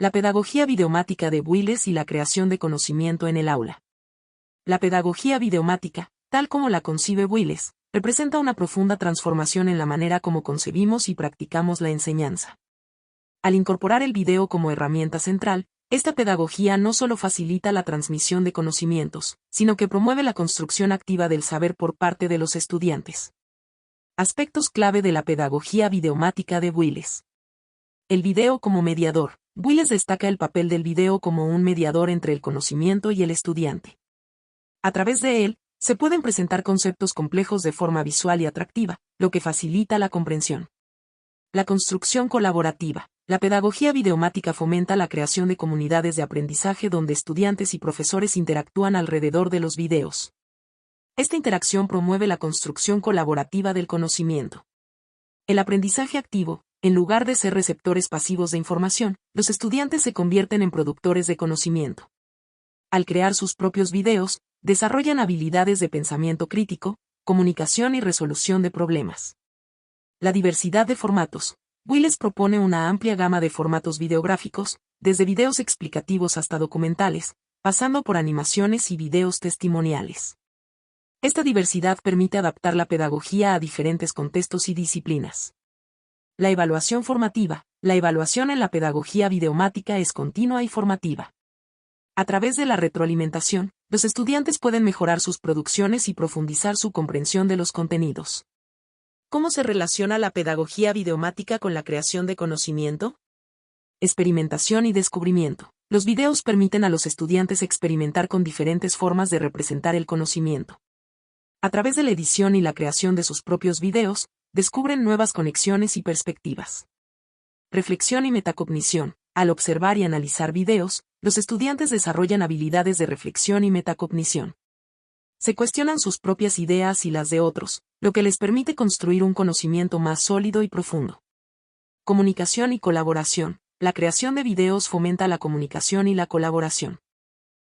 La pedagogía videomática de Wiles y la creación de conocimiento en el aula. La pedagogía videomática, tal como la concibe Wiles, representa una profunda transformación en la manera como concebimos y practicamos la enseñanza. Al incorporar el video como herramienta central, esta pedagogía no solo facilita la transmisión de conocimientos, sino que promueve la construcción activa del saber por parte de los estudiantes. Aspectos clave de la pedagogía videomática de Wiles. El video como mediador. Wiles destaca el papel del video como un mediador entre el conocimiento y el estudiante. A través de él, se pueden presentar conceptos complejos de forma visual y atractiva, lo que facilita la comprensión. La construcción colaborativa. La pedagogía videomática fomenta la creación de comunidades de aprendizaje donde estudiantes y profesores interactúan alrededor de los videos. Esta interacción promueve la construcción colaborativa del conocimiento. El aprendizaje activo. En lugar de ser receptores pasivos de información, los estudiantes se convierten en productores de conocimiento. Al crear sus propios videos, desarrollan habilidades de pensamiento crítico, comunicación y resolución de problemas. La diversidad de formatos. Wiles propone una amplia gama de formatos videográficos, desde videos explicativos hasta documentales, pasando por animaciones y videos testimoniales. Esta diversidad permite adaptar la pedagogía a diferentes contextos y disciplinas. La evaluación formativa. La evaluación en la pedagogía videomática es continua y formativa. A través de la retroalimentación, los estudiantes pueden mejorar sus producciones y profundizar su comprensión de los contenidos. ¿Cómo se relaciona la pedagogía videomática con la creación de conocimiento? Experimentación y descubrimiento. Los videos permiten a los estudiantes experimentar con diferentes formas de representar el conocimiento. A través de la edición y la creación de sus propios videos, descubren nuevas conexiones y perspectivas. Reflexión y metacognición. Al observar y analizar videos, los estudiantes desarrollan habilidades de reflexión y metacognición. Se cuestionan sus propias ideas y las de otros, lo que les permite construir un conocimiento más sólido y profundo. Comunicación y colaboración. La creación de videos fomenta la comunicación y la colaboración.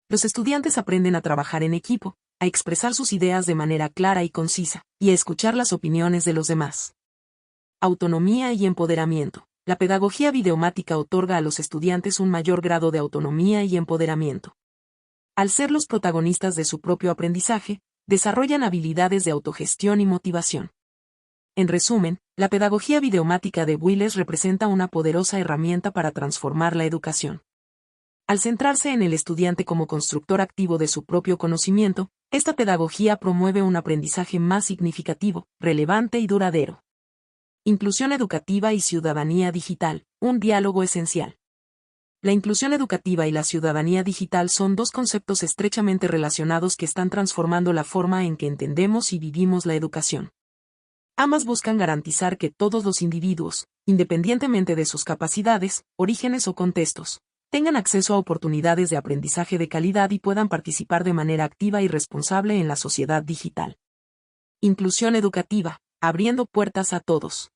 Los estudiantes aprenden a trabajar en equipo, a expresar sus ideas de manera clara y concisa, y a escuchar las opiniones de los demás. Autonomía y empoderamiento. La pedagogía videomática otorga a los estudiantes un mayor grado de autonomía y empoderamiento. Al ser los protagonistas de su propio aprendizaje, desarrollan habilidades de autogestión y motivación. En resumen, la pedagogía videomática de Wiles representa una poderosa herramienta para transformar la educación. Al centrarse en el estudiante como constructor activo de su propio conocimiento, esta pedagogía promueve un aprendizaje más significativo, relevante y duradero. Inclusión educativa y ciudadanía digital, un diálogo esencial. La inclusión educativa y la ciudadanía digital son dos conceptos estrechamente relacionados que están transformando la forma en que entendemos y vivimos la educación. Ambas buscan garantizar que todos los individuos, independientemente de sus capacidades, orígenes o contextos, tengan acceso a oportunidades de aprendizaje de calidad y puedan participar de manera activa y responsable en la sociedad digital. Inclusión educativa, abriendo puertas a todos.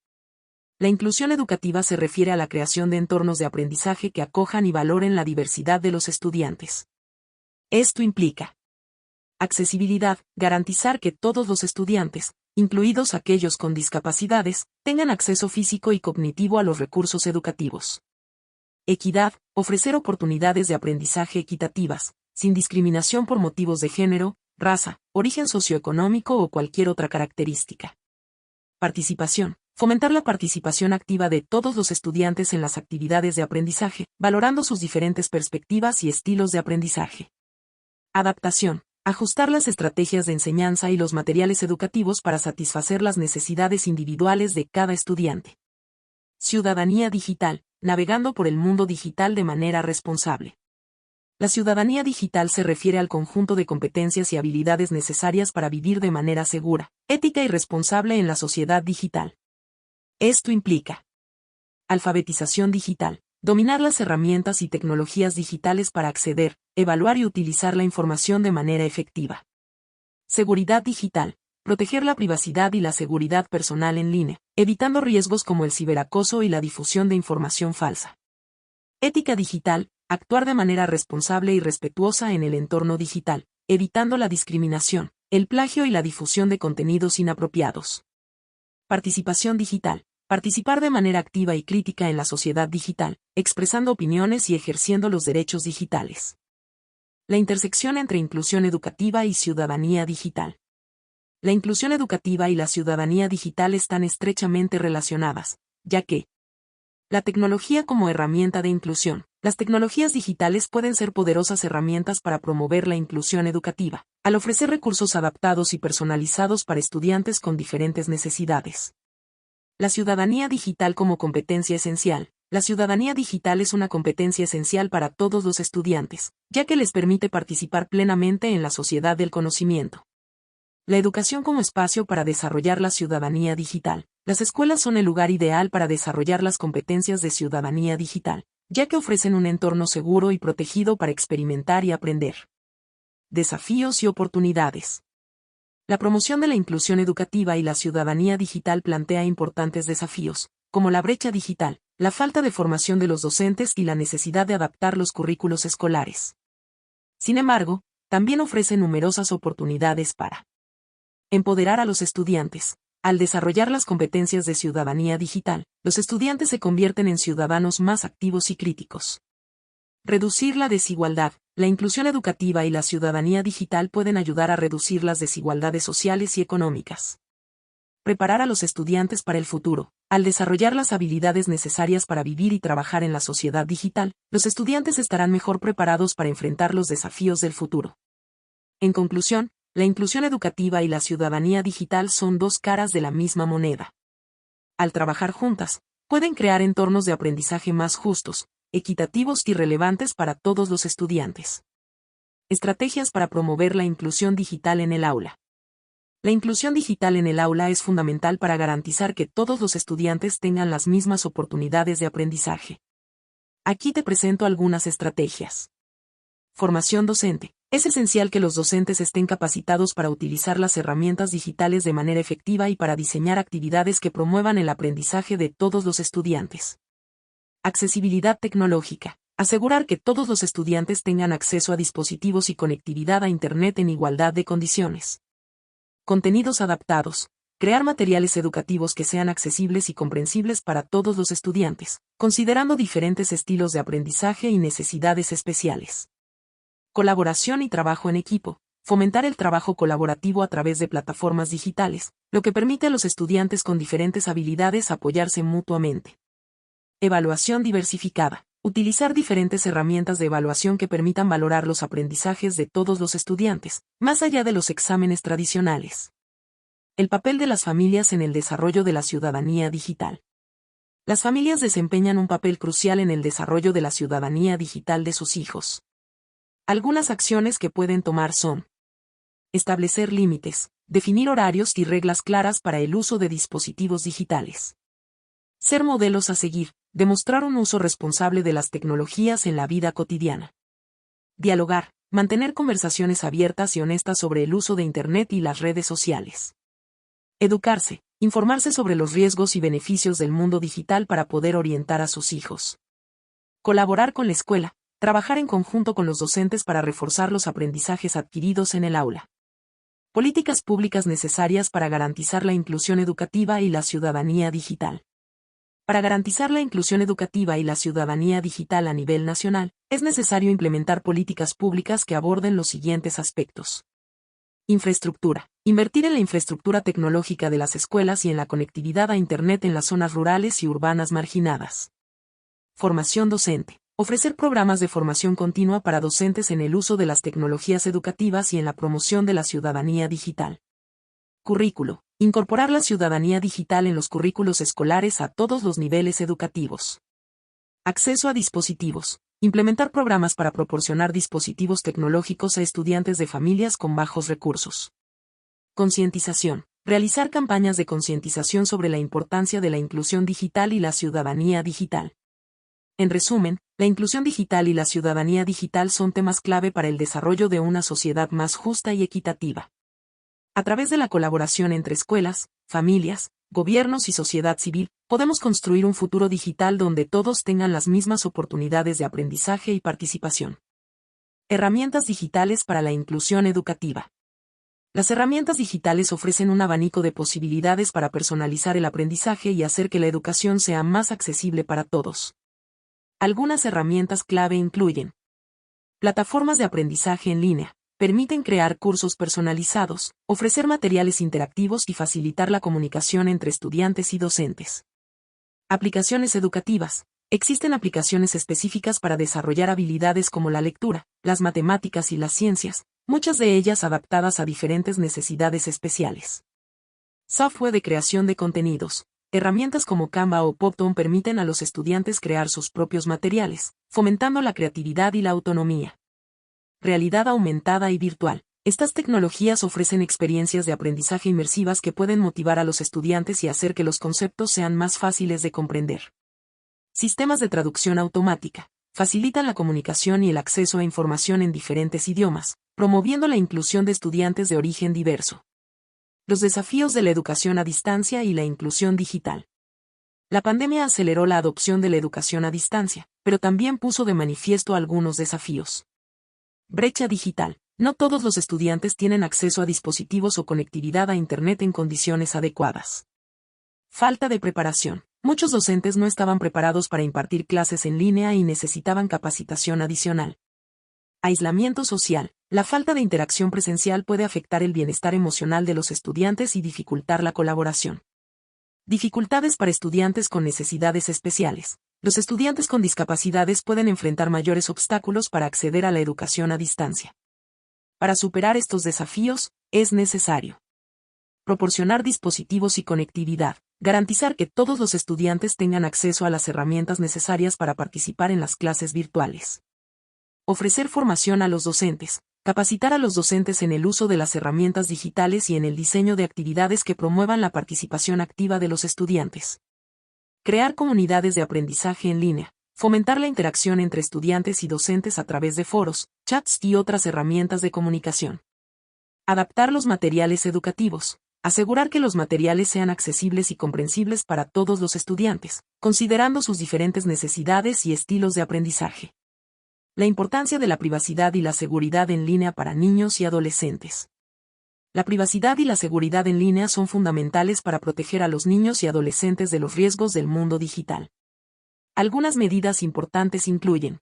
La inclusión educativa se refiere a la creación de entornos de aprendizaje que acojan y valoren la diversidad de los estudiantes. Esto implica accesibilidad, garantizar que todos los estudiantes, incluidos aquellos con discapacidades, tengan acceso físico y cognitivo a los recursos educativos. Equidad, ofrecer oportunidades de aprendizaje equitativas, sin discriminación por motivos de género, raza, origen socioeconómico o cualquier otra característica. Participación. Fomentar la participación activa de todos los estudiantes en las actividades de aprendizaje, valorando sus diferentes perspectivas y estilos de aprendizaje. Adaptación. Ajustar las estrategias de enseñanza y los materiales educativos para satisfacer las necesidades individuales de cada estudiante. Ciudadanía digital. Navegando por el mundo digital de manera responsable. La ciudadanía digital se refiere al conjunto de competencias y habilidades necesarias para vivir de manera segura, ética y responsable en la sociedad digital. Esto implica alfabetización digital, dominar las herramientas y tecnologías digitales para acceder, evaluar y utilizar la información de manera efectiva. Seguridad digital, proteger la privacidad y la seguridad personal en línea, evitando riesgos como el ciberacoso y la difusión de información falsa. Ética digital, actuar de manera responsable y respetuosa en el entorno digital, evitando la discriminación, el plagio y la difusión de contenidos inapropiados. Participación digital, Participar de manera activa y crítica en la sociedad digital, expresando opiniones y ejerciendo los derechos digitales. La intersección entre inclusión educativa y ciudadanía digital. La inclusión educativa y la ciudadanía digital están estrechamente relacionadas, ya que la tecnología como herramienta de inclusión. Las tecnologías digitales pueden ser poderosas herramientas para promover la inclusión educativa, al ofrecer recursos adaptados y personalizados para estudiantes con diferentes necesidades. La ciudadanía digital como competencia esencial. La ciudadanía digital es una competencia esencial para todos los estudiantes, ya que les permite participar plenamente en la sociedad del conocimiento. La educación como espacio para desarrollar la ciudadanía digital. Las escuelas son el lugar ideal para desarrollar las competencias de ciudadanía digital, ya que ofrecen un entorno seguro y protegido para experimentar y aprender. Desafíos y oportunidades. La promoción de la inclusión educativa y la ciudadanía digital plantea importantes desafíos, como la brecha digital, la falta de formación de los docentes y la necesidad de adaptar los currículos escolares. Sin embargo, también ofrece numerosas oportunidades para empoderar a los estudiantes. Al desarrollar las competencias de ciudadanía digital, los estudiantes se convierten en ciudadanos más activos y críticos. Reducir la desigualdad. La inclusión educativa y la ciudadanía digital pueden ayudar a reducir las desigualdades sociales y económicas. Preparar a los estudiantes para el futuro. Al desarrollar las habilidades necesarias para vivir y trabajar en la sociedad digital, los estudiantes estarán mejor preparados para enfrentar los desafíos del futuro. En conclusión, la inclusión educativa y la ciudadanía digital son dos caras de la misma moneda. Al trabajar juntas, pueden crear entornos de aprendizaje más justos, equitativos y relevantes para todos los estudiantes. Estrategias para promover la inclusión digital en el aula. La inclusión digital en el aula es fundamental para garantizar que todos los estudiantes tengan las mismas oportunidades de aprendizaje. Aquí te presento algunas estrategias. Formación docente. Es esencial que los docentes estén capacitados para utilizar las herramientas digitales de manera efectiva y para diseñar actividades que promuevan el aprendizaje de todos los estudiantes. Accesibilidad tecnológica. Asegurar que todos los estudiantes tengan acceso a dispositivos y conectividad a Internet en igualdad de condiciones. Contenidos adaptados. Crear materiales educativos que sean accesibles y comprensibles para todos los estudiantes, considerando diferentes estilos de aprendizaje y necesidades especiales. Colaboración y trabajo en equipo. Fomentar el trabajo colaborativo a través de plataformas digitales, lo que permite a los estudiantes con diferentes habilidades apoyarse mutuamente. Evaluación diversificada. Utilizar diferentes herramientas de evaluación que permitan valorar los aprendizajes de todos los estudiantes, más allá de los exámenes tradicionales. El papel de las familias en el desarrollo de la ciudadanía digital. Las familias desempeñan un papel crucial en el desarrollo de la ciudadanía digital de sus hijos. Algunas acciones que pueden tomar son: establecer límites, definir horarios y reglas claras para el uso de dispositivos digitales. Ser modelos a seguir, demostrar un uso responsable de las tecnologías en la vida cotidiana. Dialogar, mantener conversaciones abiertas y honestas sobre el uso de Internet y las redes sociales. Educarse, informarse sobre los riesgos y beneficios del mundo digital para poder orientar a sus hijos. Colaborar con la escuela. Trabajar en conjunto con los docentes para reforzar los aprendizajes adquiridos en el aula. Políticas públicas necesarias para garantizar la inclusión educativa y la ciudadanía digital. Para garantizar la inclusión educativa y la ciudadanía digital a nivel nacional, es necesario implementar políticas públicas que aborden los siguientes aspectos. Infraestructura. Invertir en la infraestructura tecnológica de las escuelas y en la conectividad a Internet en las zonas rurales y urbanas marginadas. Formación docente. Ofrecer programas de formación continua para docentes en el uso de las tecnologías educativas y en la promoción de la ciudadanía digital. Currículo. Incorporar la ciudadanía digital en los currículos escolares a todos los niveles educativos. Acceso a dispositivos. Implementar programas para proporcionar dispositivos tecnológicos a estudiantes de familias con bajos recursos. Concientización. Realizar campañas de concientización sobre la importancia de la inclusión digital y la ciudadanía digital. En resumen, la inclusión digital y la ciudadanía digital son temas clave para el desarrollo de una sociedad más justa y equitativa. A través de la colaboración entre escuelas, familias, gobiernos y sociedad civil, podemos construir un futuro digital donde todos tengan las mismas oportunidades de aprendizaje y participación. Herramientas digitales para la inclusión educativa. Las herramientas digitales ofrecen un abanico de posibilidades para personalizar el aprendizaje y hacer que la educación sea más accesible para todos. Algunas herramientas clave incluyen plataformas de aprendizaje en línea. Permiten crear cursos personalizados, ofrecer materiales interactivos y facilitar la comunicación entre estudiantes y docentes. Aplicaciones educativas. Existen aplicaciones específicas para desarrollar habilidades como la lectura, las matemáticas y las ciencias, muchas de ellas adaptadas a diferentes necesidades especiales. Software de creación de contenidos. Herramientas como Canva o Poptone permiten a los estudiantes crear sus propios materiales, fomentando la creatividad y la autonomía. Realidad aumentada y virtual. Estas tecnologías ofrecen experiencias de aprendizaje inmersivas que pueden motivar a los estudiantes y hacer que los conceptos sean más fáciles de comprender. Sistemas de traducción automática. Facilitan la comunicación y el acceso a información en diferentes idiomas, promoviendo la inclusión de estudiantes de origen diverso. Los desafíos de la educación a distancia y la inclusión digital. La pandemia aceleró la adopción de la educación a distancia, pero también puso de manifiesto algunos desafíos. Brecha digital. No todos los estudiantes tienen acceso a dispositivos o conectividad a Internet en condiciones adecuadas. Falta de preparación. Muchos docentes no estaban preparados para impartir clases en línea y necesitaban capacitación adicional. Aislamiento social. La falta de interacción presencial puede afectar el bienestar emocional de los estudiantes y dificultar la colaboración. Dificultades para estudiantes con necesidades especiales. Los estudiantes con discapacidades pueden enfrentar mayores obstáculos para acceder a la educación a distancia. Para superar estos desafíos, es necesario proporcionar dispositivos y conectividad, garantizar que todos los estudiantes tengan acceso a las herramientas necesarias para participar en las clases virtuales. Ofrecer formación a los docentes, capacitar a los docentes en el uso de las herramientas digitales y en el diseño de actividades que promuevan la participación activa de los estudiantes. Crear comunidades de aprendizaje en línea, fomentar la interacción entre estudiantes y docentes a través de foros, chats y otras herramientas de comunicación. Adaptar los materiales educativos, asegurar que los materiales sean accesibles y comprensibles para todos los estudiantes, considerando sus diferentes necesidades y estilos de aprendizaje. La importancia de la privacidad y la seguridad en línea para niños y adolescentes. La privacidad y la seguridad en línea son fundamentales para proteger a los niños y adolescentes de los riesgos del mundo digital. Algunas medidas importantes incluyen: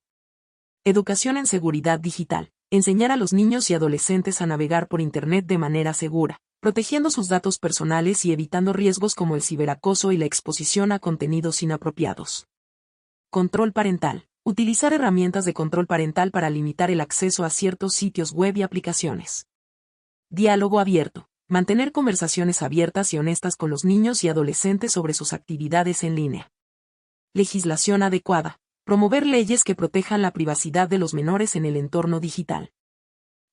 educación en seguridad digital, enseñar a los niños y adolescentes a navegar por Internet de manera segura, protegiendo sus datos personales y evitando riesgos como el ciberacoso y la exposición a contenidos inapropiados. Control parental. Utilizar herramientas de control parental para limitar el acceso a ciertos sitios web y aplicaciones. Diálogo abierto. Mantener conversaciones abiertas y honestas con los niños y adolescentes sobre sus actividades en línea. Legislación adecuada. Promover leyes que protejan la privacidad de los menores en el entorno digital.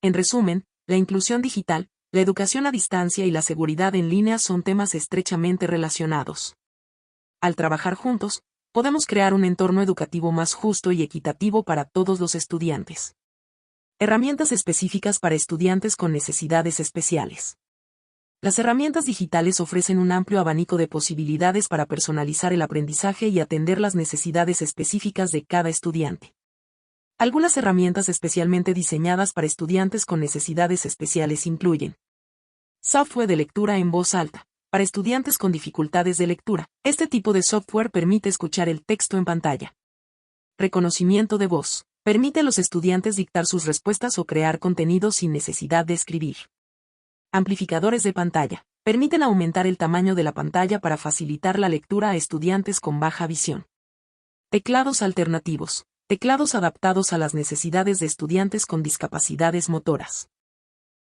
En resumen, la inclusión digital, la educación a distancia y la seguridad en línea son temas estrechamente relacionados. Al trabajar juntos, podemos crear un entorno educativo más justo y equitativo para todos los estudiantes. Herramientas específicas para estudiantes con necesidades especiales. Las herramientas digitales ofrecen un amplio abanico de posibilidades para personalizar el aprendizaje y atender las necesidades específicas de cada estudiante. Algunas herramientas especialmente diseñadas para estudiantes con necesidades especiales incluyen: software de lectura en voz alta. Para estudiantes con dificultades de lectura, este tipo de software permite escuchar el texto en pantalla. Reconocimiento de voz. Permite a los estudiantes dictar sus respuestas o crear contenido sin necesidad de escribir. Amplificadores de pantalla. Permiten aumentar el tamaño de la pantalla para facilitar la lectura a estudiantes con baja visión. Teclados alternativos. Teclados adaptados a las necesidades de estudiantes con discapacidades motoras.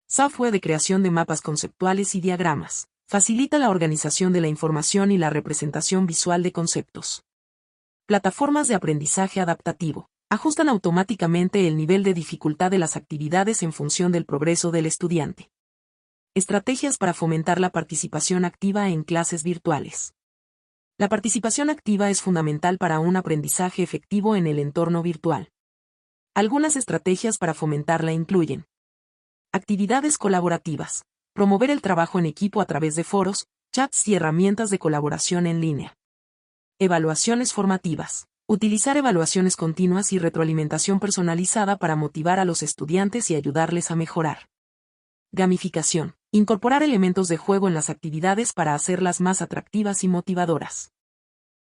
Software de creación de mapas conceptuales y diagramas. Facilita la organización de la información y la representación visual de conceptos. Plataformas de aprendizaje adaptativo. Ajustan automáticamente el nivel de dificultad de las actividades en función del progreso del estudiante. Estrategias para fomentar la participación activa en clases virtuales. La participación activa es fundamental para un aprendizaje efectivo en el entorno virtual. Algunas estrategias para fomentarla incluyen: actividades colaborativas. Promover el trabajo en equipo a través de foros, chats y herramientas de colaboración en línea. Evaluaciones formativas. Utilizar evaluaciones continuas y retroalimentación personalizada para motivar a los estudiantes y ayudarles a mejorar. Gamificación. Incorporar elementos de juego en las actividades para hacerlas más atractivas y motivadoras.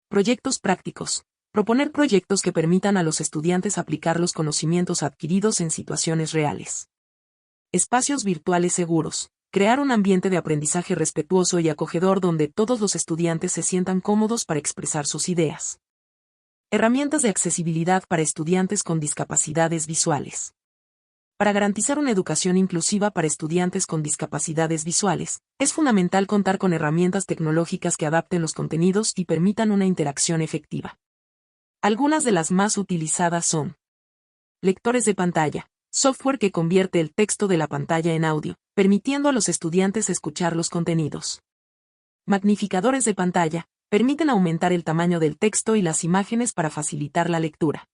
Proyectos prácticos. Proponer proyectos que permitan a los estudiantes aplicar los conocimientos adquiridos en situaciones reales. Espacios virtuales seguros. Crear un ambiente de aprendizaje respetuoso y acogedor donde todos los estudiantes se sientan cómodos para expresar sus ideas. Herramientas de accesibilidad para estudiantes con discapacidades visuales. Para garantizar una educación inclusiva para estudiantes con discapacidades visuales, es fundamental contar con herramientas tecnológicas que adapten los contenidos y permitan una interacción efectiva. Algunas de las más utilizadas son: lectores de pantalla, software que convierte el texto de la pantalla en audio, permitiendo a los estudiantes escuchar los contenidos. Magnificadores de pantalla, permiten aumentar el tamaño del texto y las imágenes para facilitar la lectura.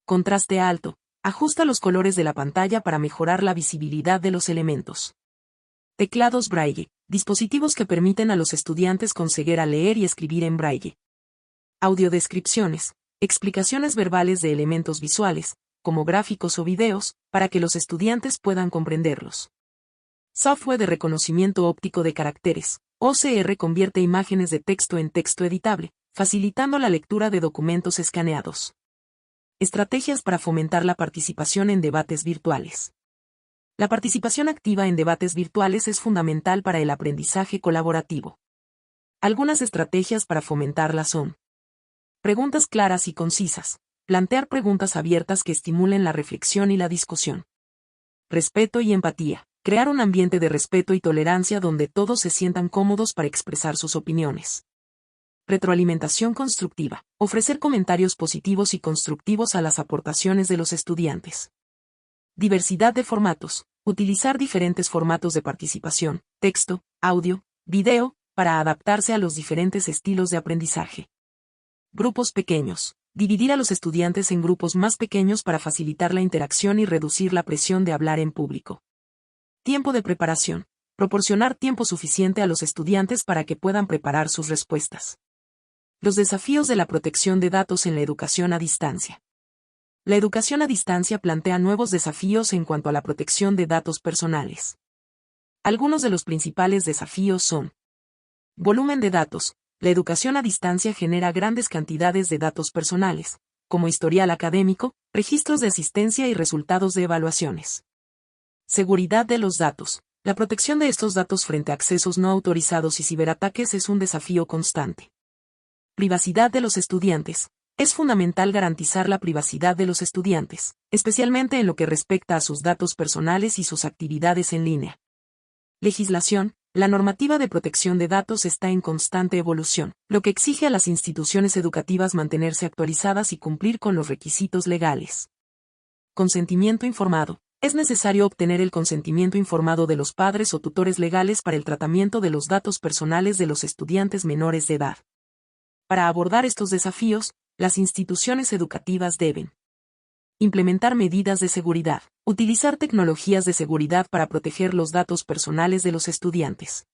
Contraste alto, ajusta los colores de la pantalla para mejorar la visibilidad de los elementos. Teclados Braille, dispositivos que permiten a los estudiantes con ceguera leer y escribir en Braille. Audiodescripciones, explicaciones verbales de elementos visuales, como gráficos o videos, para que los estudiantes puedan comprenderlos. Software de reconocimiento óptico de caracteres, OCR, convierte imágenes de texto en texto editable, facilitando la lectura de documentos escaneados. Estrategias para fomentar la participación en debates virtuales. La participación activa en debates virtuales es fundamental para el aprendizaje colaborativo. Algunas estrategias para fomentarla son: preguntas claras y concisas. Plantear preguntas abiertas que estimulen la reflexión y la discusión. Respeto y empatía. Crear un ambiente de respeto y tolerancia donde todos se sientan cómodos para expresar sus opiniones. Retroalimentación constructiva. Ofrecer comentarios positivos y constructivos a las aportaciones de los estudiantes. Diversidad de formatos. Utilizar diferentes formatos de participación, texto, audio, video, para adaptarse a los diferentes estilos de aprendizaje. Grupos pequeños. Dividir a los estudiantes en grupos más pequeños para facilitar la interacción y reducir la presión de hablar en público. Tiempo de preparación. Proporcionar tiempo suficiente a los estudiantes para que puedan preparar sus respuestas. Los desafíos de la protección de datos en la educación a distancia. La educación a distancia plantea nuevos desafíos en cuanto a la protección de datos personales. Algunos de los principales desafíos son: volumen de datos. La educación a distancia genera grandes cantidades de datos personales, como historial académico, registros de asistencia y resultados de evaluaciones. Seguridad de los datos. La protección de estos datos frente a accesos no autorizados y ciberataques es un desafío constante. Privacidad de los estudiantes. Es fundamental garantizar la privacidad de los estudiantes, especialmente en lo que respecta a sus datos personales y sus actividades en línea. Legislación. La normativa de protección de datos está en constante evolución, lo que exige a las instituciones educativas mantenerse actualizadas y cumplir con los requisitos legales. Consentimiento informado. Es necesario obtener el consentimiento informado de los padres o tutores legales para el tratamiento de los datos personales de los estudiantes menores de edad. Para abordar estos desafíos, las instituciones educativas deben implementar medidas de seguridad, utilizar tecnologías de seguridad para proteger los datos personales de los estudiantes.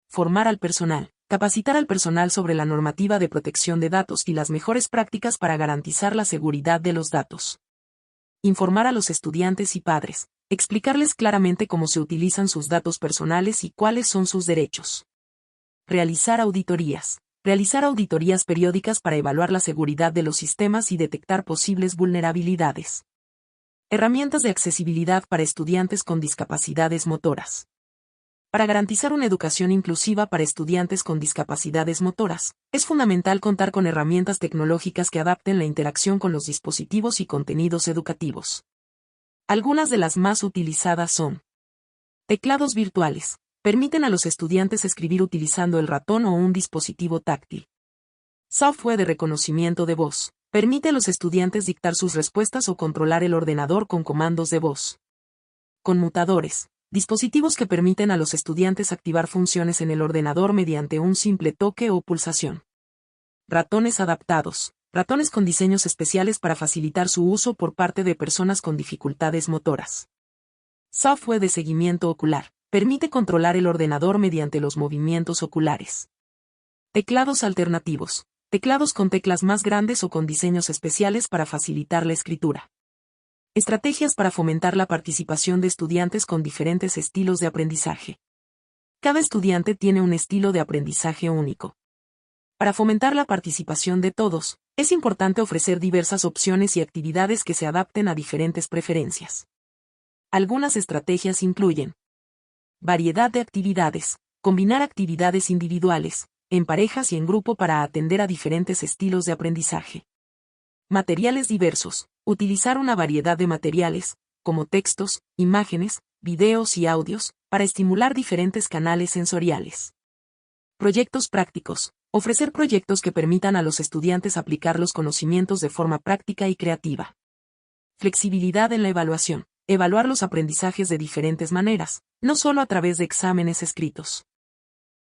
Formar al personal, capacitar al personal sobre la normativa de protección de datos y las mejores prácticas para garantizar la seguridad de los datos. Informar a los estudiantes y padres, explicarles claramente cómo se utilizan sus datos personales y cuáles son sus derechos. Realizar auditorías. Realizar auditorías periódicas para evaluar la seguridad de los sistemas y detectar posibles vulnerabilidades. Herramientas de accesibilidad para estudiantes con discapacidades motoras. Para garantizar una educación inclusiva para estudiantes con discapacidades motoras, es fundamental contar con herramientas tecnológicas que adapten la interacción con los dispositivos y contenidos educativos. Algunas de las más utilizadas son: teclados virtuales. Permiten a los estudiantes escribir utilizando el ratón o un dispositivo táctil. Software de reconocimiento de voz. Permite a los estudiantes dictar sus respuestas o controlar el ordenador con comandos de voz. Conmutadores. Dispositivos que permiten a los estudiantes activar funciones en el ordenador mediante un simple toque o pulsación. Ratones adaptados. Ratones con diseños especiales para facilitar su uso por parte de personas con dificultades motoras. Software de seguimiento ocular. Permite controlar el ordenador mediante los movimientos oculares. Teclados alternativos. Teclados con teclas más grandes o con diseños especiales para facilitar la escritura. Estrategias para fomentar la participación de estudiantes con diferentes estilos de aprendizaje. Cada estudiante tiene un estilo de aprendizaje único. Para fomentar la participación de todos, es importante ofrecer diversas opciones y actividades que se adapten a diferentes preferencias. Algunas estrategias incluyen variedad de actividades, combinar actividades individuales, en parejas y en grupo para atender a diferentes estilos de aprendizaje. Materiales diversos, utilizar una variedad de materiales, como textos, imágenes, videos y audios, para estimular diferentes canales sensoriales. Proyectos prácticos, ofrecer proyectos que permitan a los estudiantes aplicar los conocimientos de forma práctica y creativa. Flexibilidad en la evaluación, evaluar los aprendizajes de diferentes maneras, no solo a través de exámenes escritos.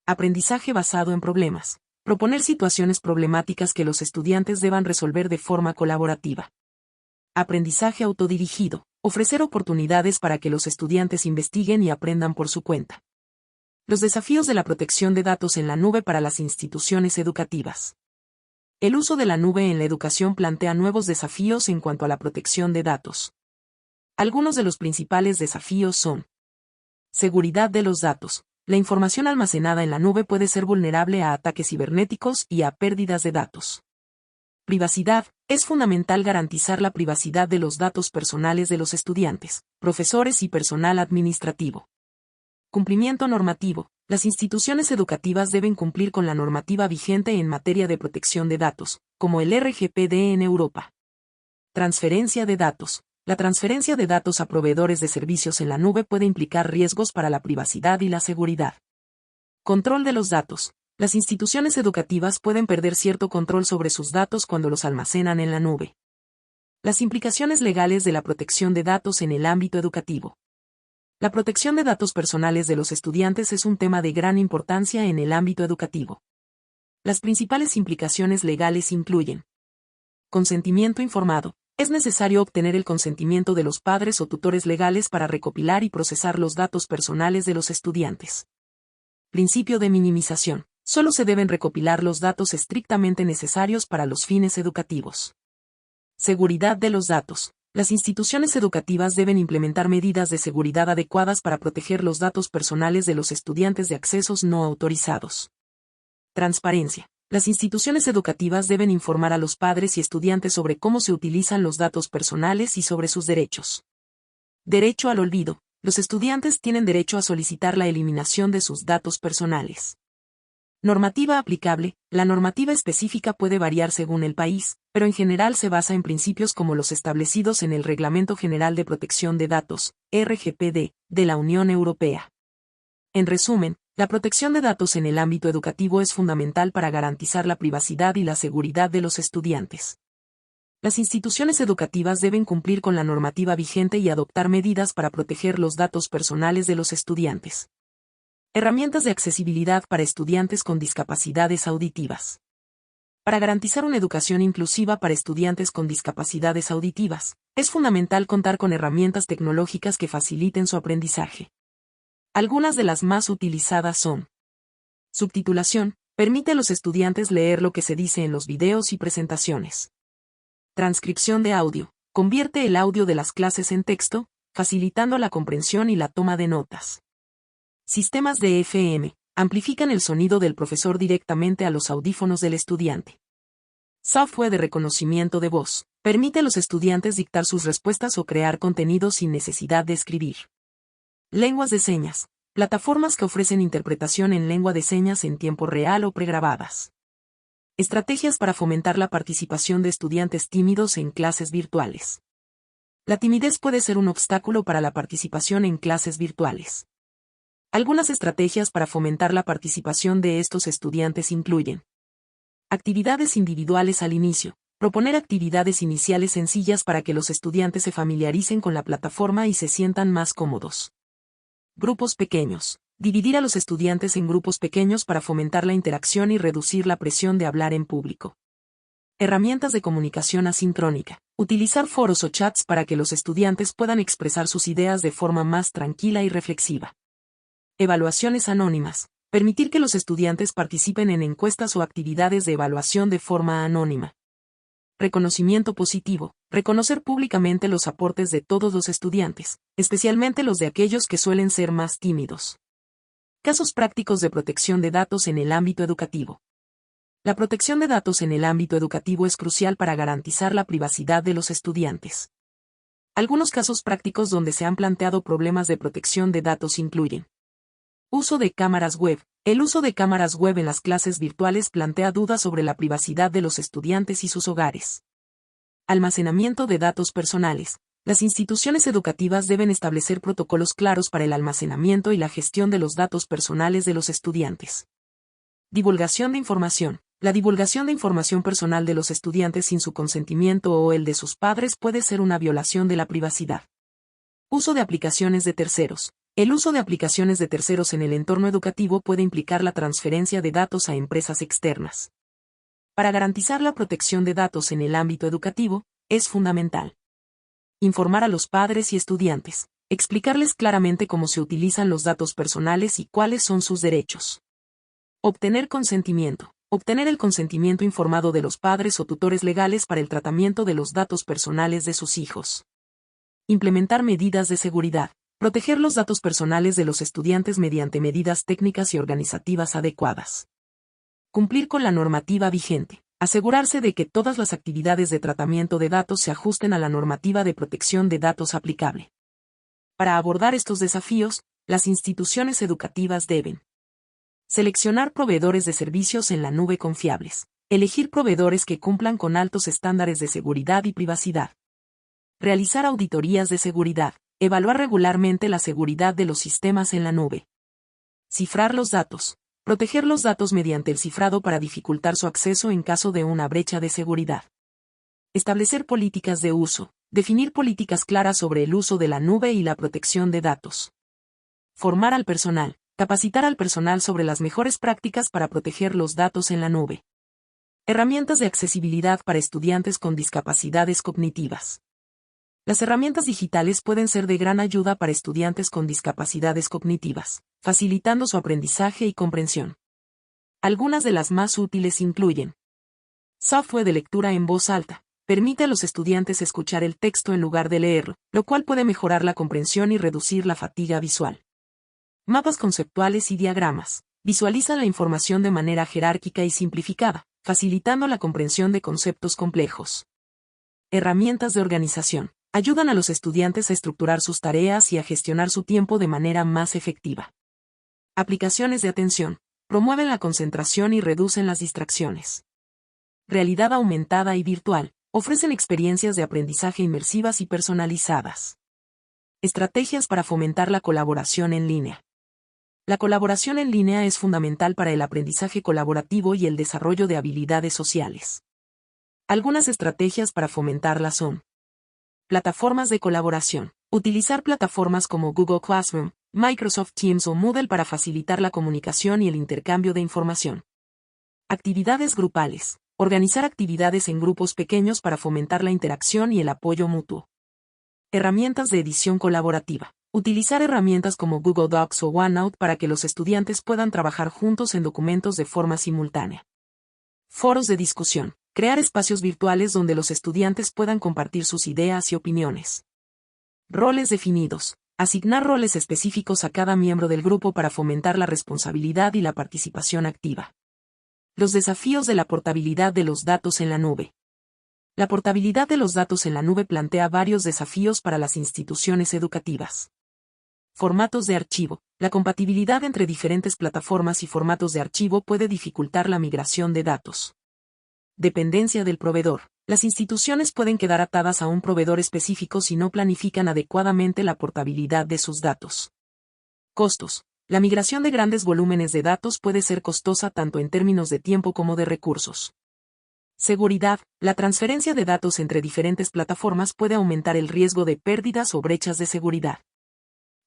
Aprendizaje basado en problemas, proponer situaciones problemáticas que los estudiantes deban resolver de forma colaborativa. Aprendizaje autodirigido, ofrecer oportunidades para que los estudiantes investiguen y aprendan por su cuenta. Los desafíos de la protección de datos en la nube para las instituciones educativas. El uso de la nube en la educación plantea nuevos desafíos en cuanto a la protección de datos. Algunos de los principales desafíos son: seguridad de los datos. La información almacenada en la nube puede ser vulnerable a ataques cibernéticos y a pérdidas de datos. Privacidad. Es fundamental garantizar la privacidad de los datos personales de los estudiantes, profesores y personal administrativo. Cumplimiento normativo. Las instituciones educativas deben cumplir con la normativa vigente en materia de protección de datos, como el RGPD en Europa. Transferencia de datos. La transferencia de datos a proveedores de servicios en la nube puede implicar riesgos para la privacidad y la seguridad. Control de los datos. Las instituciones educativas pueden perder cierto control sobre sus datos cuando los almacenan en la nube. Las implicaciones legales de la protección de datos en el ámbito educativo. La protección de datos personales de los estudiantes es un tema de gran importancia en el ámbito educativo. Las principales implicaciones legales incluyen: consentimiento informado. Es necesario obtener el consentimiento de los padres o tutores legales para recopilar y procesar los datos personales de los estudiantes. Principio de minimización. Solo se deben recopilar los datos estrictamente necesarios para los fines educativos. Seguridad de los datos. Las instituciones educativas deben implementar medidas de seguridad adecuadas para proteger los datos personales de los estudiantes de accesos no autorizados. Transparencia. Las instituciones educativas deben informar a los padres y estudiantes sobre cómo se utilizan los datos personales y sobre sus derechos. Derecho al olvido. Los estudiantes tienen derecho a solicitar la eliminación de sus datos personales. Normativa aplicable. La normativa específica puede variar según el país, pero en general se basa en principios como los establecidos en el Reglamento General de Protección de Datos, RGPD, de la Unión Europea. En resumen, la protección de datos en el ámbito educativo es fundamental para garantizar la privacidad y la seguridad de los estudiantes. Las instituciones educativas deben cumplir con la normativa vigente y adoptar medidas para proteger los datos personales de los estudiantes. Herramientas de accesibilidad para estudiantes con discapacidades auditivas. Para garantizar una educación inclusiva para estudiantes con discapacidades auditivas, es fundamental contar con herramientas tecnológicas que faciliten su aprendizaje. Algunas de las más utilizadas son: subtitulación, permite a los estudiantes leer lo que se dice en los videos y presentaciones. Transcripción de audio, convierte el audio de las clases en texto, facilitando la comprensión y la toma de notas. Sistemas de FM, amplifican el sonido del profesor directamente a los audífonos del estudiante. Software de reconocimiento de voz, permite a los estudiantes dictar sus respuestas o crear contenido sin necesidad de escribir. Lenguas de señas, plataformas que ofrecen interpretación en lengua de señas en tiempo real o pregrabadas. Estrategias para fomentar la participación de estudiantes tímidos en clases virtuales. La timidez puede ser un obstáculo para la participación en clases virtuales. Algunas estrategias para fomentar la participación de estos estudiantes incluyen: actividades individuales al inicio. Proponer actividades iniciales sencillas para que los estudiantes se familiaricen con la plataforma y se sientan más cómodos. Grupos pequeños. Dividir a los estudiantes en grupos pequeños para fomentar la interacción y reducir la presión de hablar en público. Herramientas de comunicación asincrónica. Utilizar foros o chats para que los estudiantes puedan expresar sus ideas de forma más tranquila y reflexiva. Evaluaciones anónimas. Permitir que los estudiantes participen en encuestas o actividades de evaluación de forma anónima. Reconocimiento positivo. Reconocer públicamente los aportes de todos los estudiantes, especialmente los de aquellos que suelen ser más tímidos. Casos prácticos de protección de datos en el ámbito educativo. La protección de datos en el ámbito educativo es crucial para garantizar la privacidad de los estudiantes. Algunos casos prácticos donde se han planteado problemas de protección de datos incluyen: uso de cámaras web. El uso de cámaras web en las clases virtuales plantea dudas sobre la privacidad de los estudiantes y sus hogares. Almacenamiento de datos personales. Las instituciones educativas deben establecer protocolos claros para el almacenamiento y la gestión de los datos personales de los estudiantes. Divulgación de información. La divulgación de información personal de los estudiantes sin su consentimiento o el de sus padres puede ser una violación de la privacidad. Uso de aplicaciones de terceros. El uso de aplicaciones de terceros en el entorno educativo puede implicar la transferencia de datos a empresas externas. Para garantizar la protección de datos en el ámbito educativo, es fundamental informar a los padres y estudiantes, explicarles claramente cómo se utilizan los datos personales y cuáles son sus derechos. Obtener consentimiento. Obtener el consentimiento informado de los padres o tutores legales para el tratamiento de los datos personales de sus hijos. Implementar medidas de seguridad. Proteger los datos personales de los estudiantes mediante medidas técnicas y organizativas adecuadas. Cumplir con la normativa vigente. Asegurarse de que todas las actividades de tratamiento de datos se ajusten a la normativa de protección de datos aplicable. Para abordar estos desafíos, las instituciones educativas deben seleccionar proveedores de servicios en la nube confiables. Elegir proveedores que cumplan con altos estándares de seguridad y privacidad. Realizar auditorías de seguridad. Evaluar regularmente la seguridad de los sistemas en la nube. Cifrar los datos. Proteger los datos mediante el cifrado para dificultar su acceso en caso de una brecha de seguridad. Establecer políticas de uso. Definir políticas claras sobre el uso de la nube y la protección de datos. Formar al personal. Capacitar al personal sobre las mejores prácticas para proteger los datos en la nube. Herramientas de accesibilidad para estudiantes con discapacidades cognitivas. Las herramientas digitales pueden ser de gran ayuda para estudiantes con discapacidades cognitivas, facilitando su aprendizaje y comprensión. Algunas de las más útiles incluyen: software de lectura en voz alta. Permite a los estudiantes escuchar el texto en lugar de leerlo, lo cual puede mejorar la comprensión y reducir la fatiga visual. Mapas conceptuales y diagramas. Visualizan la información de manera jerárquica y simplificada, facilitando la comprensión de conceptos complejos. Herramientas de organización. Ayudan a los estudiantes a estructurar sus tareas y a gestionar su tiempo de manera más efectiva. Aplicaciones de atención. Promueven la concentración y reducen las distracciones. Realidad aumentada y virtual. Ofrecen experiencias de aprendizaje inmersivas y personalizadas. Estrategias para fomentar la colaboración en línea. La colaboración en línea es fundamental para el aprendizaje colaborativo y el desarrollo de habilidades sociales. Algunas estrategias para fomentarla son: plataformas de colaboración. Utilizar plataformas como Google Classroom, Microsoft Teams o Moodle para facilitar la comunicación y el intercambio de información. Actividades grupales. Organizar actividades en grupos pequeños para fomentar la interacción y el apoyo mutuo. Herramientas de edición colaborativa. Utilizar herramientas como Google Docs o OneNote para que los estudiantes puedan trabajar juntos en documentos de forma simultánea. Foros de discusión. Crear espacios virtuales donde los estudiantes puedan compartir sus ideas y opiniones. Roles definidos. Asignar roles específicos a cada miembro del grupo para fomentar la responsabilidad y la participación activa. Los desafíos de la portabilidad de los datos en la nube. La portabilidad de los datos en la nube plantea varios desafíos para las instituciones educativas. Formatos de archivo. La compatibilidad entre diferentes plataformas y formatos de archivo puede dificultar la migración de datos. Dependencia del proveedor. Las instituciones pueden quedar atadas a un proveedor específico si no planifican adecuadamente la portabilidad de sus datos. Costos. La migración de grandes volúmenes de datos puede ser costosa tanto en términos de tiempo como de recursos. Seguridad. La transferencia de datos entre diferentes plataformas puede aumentar el riesgo de pérdidas o brechas de seguridad.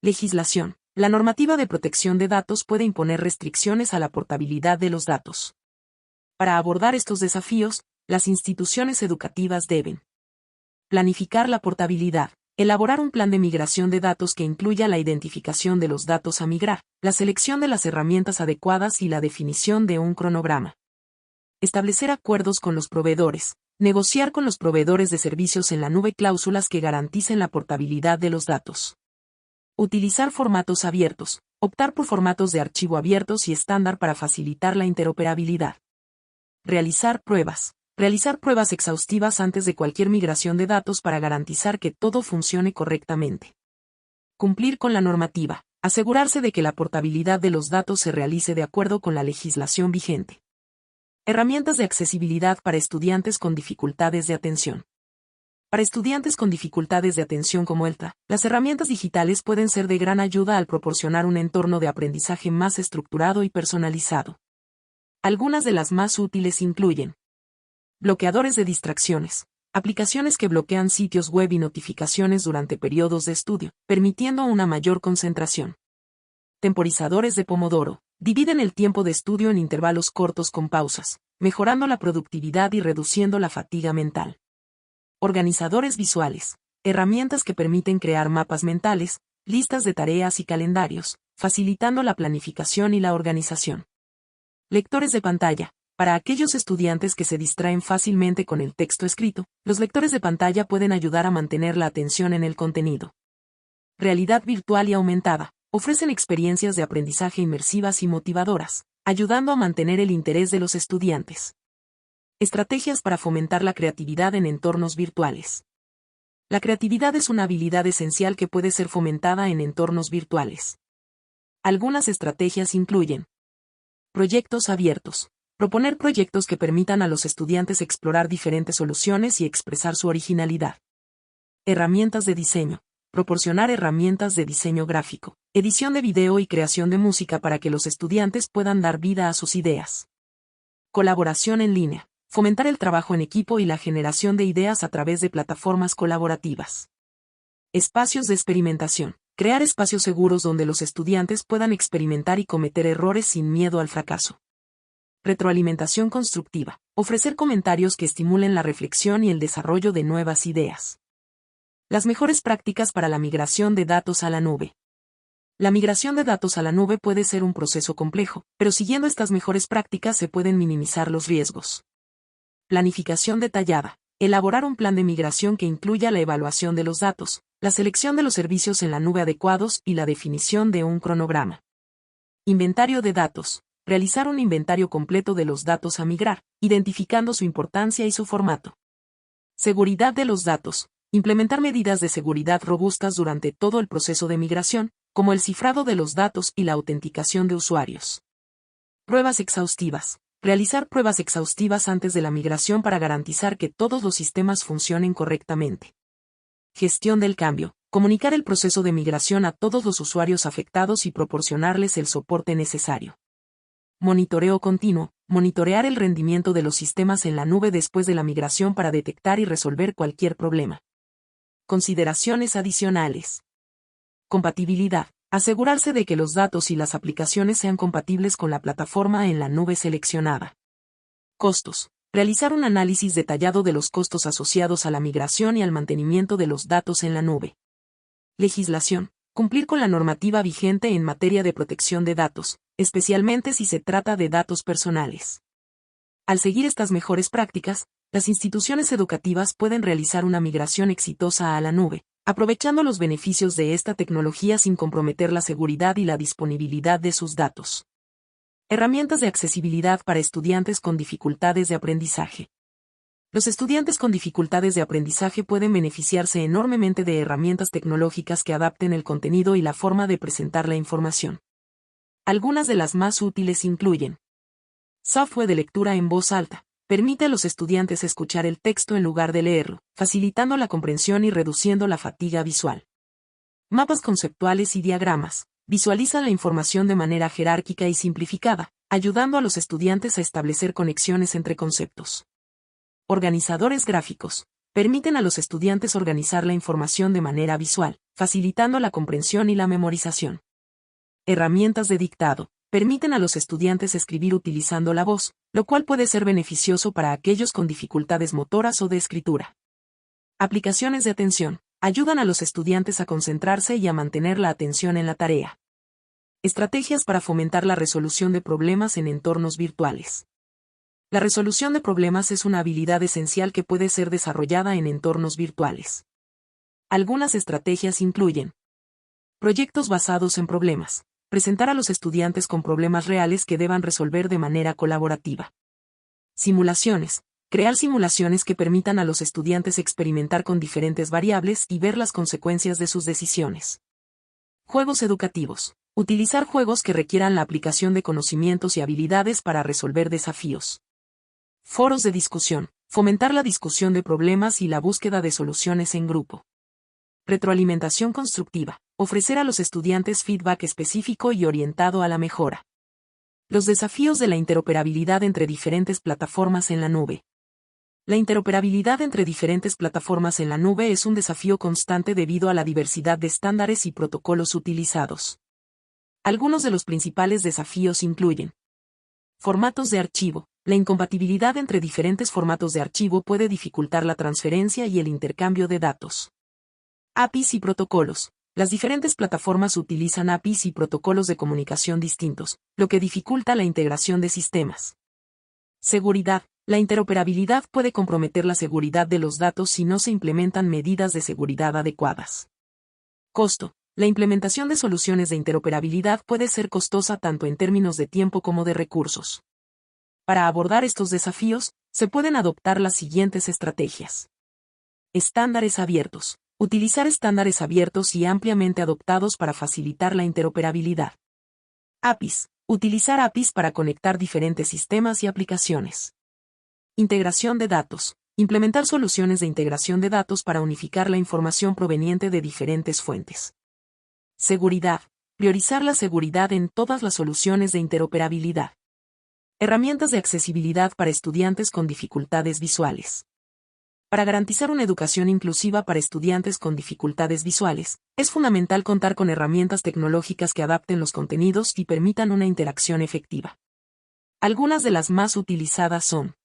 Legislación. La normativa de protección de datos puede imponer restricciones a la portabilidad de los datos. Para abordar estos desafíos, las instituciones educativas deben planificar la portabilidad. Elaborar un plan de migración de datos que incluya la identificación de los datos a migrar, la selección de las herramientas adecuadas y la definición de un cronograma. Establecer acuerdos con los proveedores. Negociar con los proveedores de servicios en la nube cláusulas que garanticen la portabilidad de los datos. Utilizar formatos abiertos. Optar por formatos de archivo abiertos y estándar para facilitar la interoperabilidad. Realizar pruebas. Realizar pruebas exhaustivas antes de cualquier migración de datos para garantizar que todo funcione correctamente. Cumplir con la normativa. Asegurarse de que la portabilidad de los datos se realice de acuerdo con la legislación vigente. Herramientas de accesibilidad para estudiantes con dificultades de atención. Para estudiantes con dificultades de atención como ELTA, las herramientas digitales pueden ser de gran ayuda al proporcionar un entorno de aprendizaje más estructurado y personalizado. Algunas de las más útiles incluyen bloqueadores de distracciones, aplicaciones que bloquean sitios web y notificaciones durante periodos de estudio, permitiendo una mayor concentración. Temporizadores de Pomodoro, dividen el tiempo de estudio en intervalos cortos con pausas, mejorando la productividad y reduciendo la fatiga mental. Organizadores visuales, herramientas que permiten crear mapas mentales, listas de tareas y calendarios, facilitando la planificación y la organización. Lectores de pantalla. Para aquellos estudiantes que se distraen fácilmente con el texto escrito, los lectores de pantalla pueden ayudar a mantener la atención en el contenido. Realidad virtual y aumentada. Ofrecen experiencias de aprendizaje inmersivas y motivadoras, ayudando a mantener el interés de los estudiantes. Estrategias para fomentar la creatividad en entornos virtuales. La creatividad es una habilidad esencial que puede ser fomentada en entornos virtuales. Algunas estrategias incluyen proyectos abiertos. Proponer proyectos que permitan a los estudiantes explorar diferentes soluciones y expresar su originalidad. Herramientas de diseño. Proporcionar herramientas de diseño gráfico, edición de video y creación de música para que los estudiantes puedan dar vida a sus ideas. Colaboración en línea. Fomentar el trabajo en equipo y la generación de ideas a través de plataformas colaborativas. Espacios de experimentación. Crear espacios seguros donde los estudiantes puedan experimentar y cometer errores sin miedo al fracaso. Retroalimentación constructiva. Ofrecer comentarios que estimulen la reflexión y el desarrollo de nuevas ideas. Las mejores prácticas para la migración de datos a la nube. La migración de datos a la nube puede ser un proceso complejo, pero siguiendo estas mejores prácticas se pueden minimizar los riesgos. Planificación detallada. Elaborar un plan de migración que incluya la evaluación de los datos, la selección de los servicios en la nube adecuados y la definición de un cronograma. Inventario de datos. Realizar un inventario completo de los datos a migrar, identificando su importancia y su formato. Seguridad de los datos. Implementar medidas de seguridad robustas durante todo el proceso de migración, como el cifrado de los datos y la autenticación de usuarios. Pruebas exhaustivas. Realizar pruebas exhaustivas antes de la migración para garantizar que todos los sistemas funcionen correctamente. Gestión del cambio. Comunicar el proceso de migración a todos los usuarios afectados y proporcionarles el soporte necesario. Monitoreo continuo. Monitorear el rendimiento de los sistemas en la nube después de la migración para detectar y resolver cualquier problema. Consideraciones adicionales. Compatibilidad. Asegurarse de que los datos y las aplicaciones sean compatibles con la plataforma en la nube seleccionada. Costos. Realizar un análisis detallado de los costos asociados a la migración y al mantenimiento de los datos en la nube. Legislación. Cumplir con la normativa vigente en materia de protección de datos, especialmente si se trata de datos personales. Al seguir estas mejores prácticas, las instituciones educativas pueden realizar una migración exitosa a la nube, aprovechando los beneficios de esta tecnología sin comprometer la seguridad y la disponibilidad de sus datos. Herramientas de accesibilidad para estudiantes con dificultades de aprendizaje. Los estudiantes con dificultades de aprendizaje pueden beneficiarse enormemente de herramientas tecnológicas que adapten el contenido y la forma de presentar la información. Algunas de las más útiles incluyen software de lectura en voz alta. Permite a los estudiantes escuchar el texto en lugar de leerlo, facilitando la comprensión y reduciendo la fatiga visual. Mapas conceptuales y diagramas. Visualiza la información de manera jerárquica y simplificada, ayudando a los estudiantes a establecer conexiones entre conceptos. Organizadores gráficos. Permiten a los estudiantes organizar la información de manera visual, facilitando la comprensión y la memorización. Herramientas de dictado. Permiten a los estudiantes escribir utilizando la voz, lo cual puede ser beneficioso para aquellos con dificultades motoras o de escritura. Aplicaciones de atención. Ayudan a los estudiantes a concentrarse y a mantener la atención en la tarea. Estrategias para fomentar la resolución de problemas en entornos virtuales. La resolución de problemas es una habilidad esencial que puede ser desarrollada en entornos virtuales. Algunas estrategias incluyen proyectos basados en problemas. presentar a los estudiantes con problemas reales que deban resolver de manera colaborativa. Simulaciones. Crear simulaciones que permitan a los estudiantes experimentar con diferentes variables y ver las consecuencias de sus decisiones. Juegos educativos. Utilizar juegos que requieran la aplicación de conocimientos y habilidades para resolver desafíos. Foros de discusión. Fomentar la discusión de problemas y la búsqueda de soluciones en grupo. Retroalimentación constructiva. Ofrecer a los estudiantes feedback específico y orientado a la mejora. Los desafíos de la interoperabilidad entre diferentes plataformas en la nube. La interoperabilidad entre diferentes plataformas en la nube es un desafío constante debido a la diversidad de estándares y protocolos utilizados. Algunos de los principales desafíos incluyen: formatos de archivo. La incompatibilidad entre diferentes formatos de archivo puede dificultar la transferencia y el intercambio de datos. APIs y protocolos. Las diferentes plataformas utilizan APIs y protocolos de comunicación distintos, lo que dificulta la integración de sistemas. Seguridad. La interoperabilidad puede comprometer la seguridad de los datos si no se implementan medidas de seguridad adecuadas. Costo. La implementación de soluciones de interoperabilidad puede ser costosa tanto en términos de tiempo como de recursos. Para abordar estos desafíos, se pueden adoptar las siguientes estrategias. Estándares abiertos. Utilizar estándares abiertos y ampliamente adoptados para facilitar la interoperabilidad. APIs. Utilizar APIs para conectar diferentes sistemas y aplicaciones. Integración de datos. Implementar soluciones de integración de datos para unificar la información proveniente de diferentes fuentes. Seguridad. Priorizar la seguridad en todas las soluciones de interoperabilidad. Herramientas de accesibilidad para estudiantes con dificultades visuales. Para garantizar una educación inclusiva para estudiantes con dificultades visuales, es fundamental contar con herramientas tecnológicas que adapten los contenidos y permitan una interacción efectiva. Algunas de las más utilizadas son: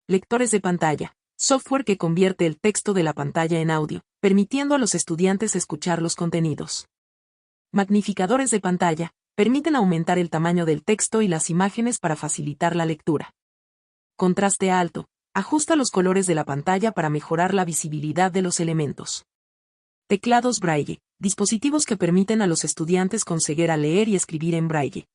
lectores de pantalla, software que convierte el texto de la pantalla en audio, permitiendo a los estudiantes escuchar los contenidos. Magnificadores de pantalla, permiten aumentar el tamaño del texto y las imágenes para facilitar la lectura. Contraste alto. Ajusta los colores de la pantalla para mejorar la visibilidad de los elementos. Teclados Braille. Dispositivos que permiten a los estudiantes con ceguera leer y escribir en Braille.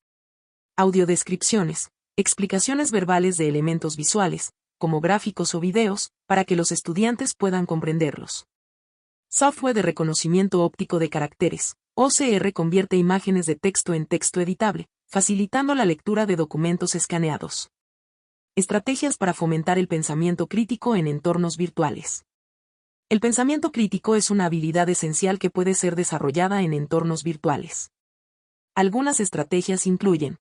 Audiodescripciones. Explicaciones verbales de elementos visuales, como gráficos o videos, para que los estudiantes puedan comprenderlos. Software de reconocimiento óptico de caracteres. OCR convierte imágenes de texto en texto editable, facilitando la lectura de documentos escaneados. Estrategias para fomentar el pensamiento crítico en entornos virtuales. El pensamiento crítico es una habilidad esencial que puede ser desarrollada en entornos virtuales. Algunas estrategias incluyen: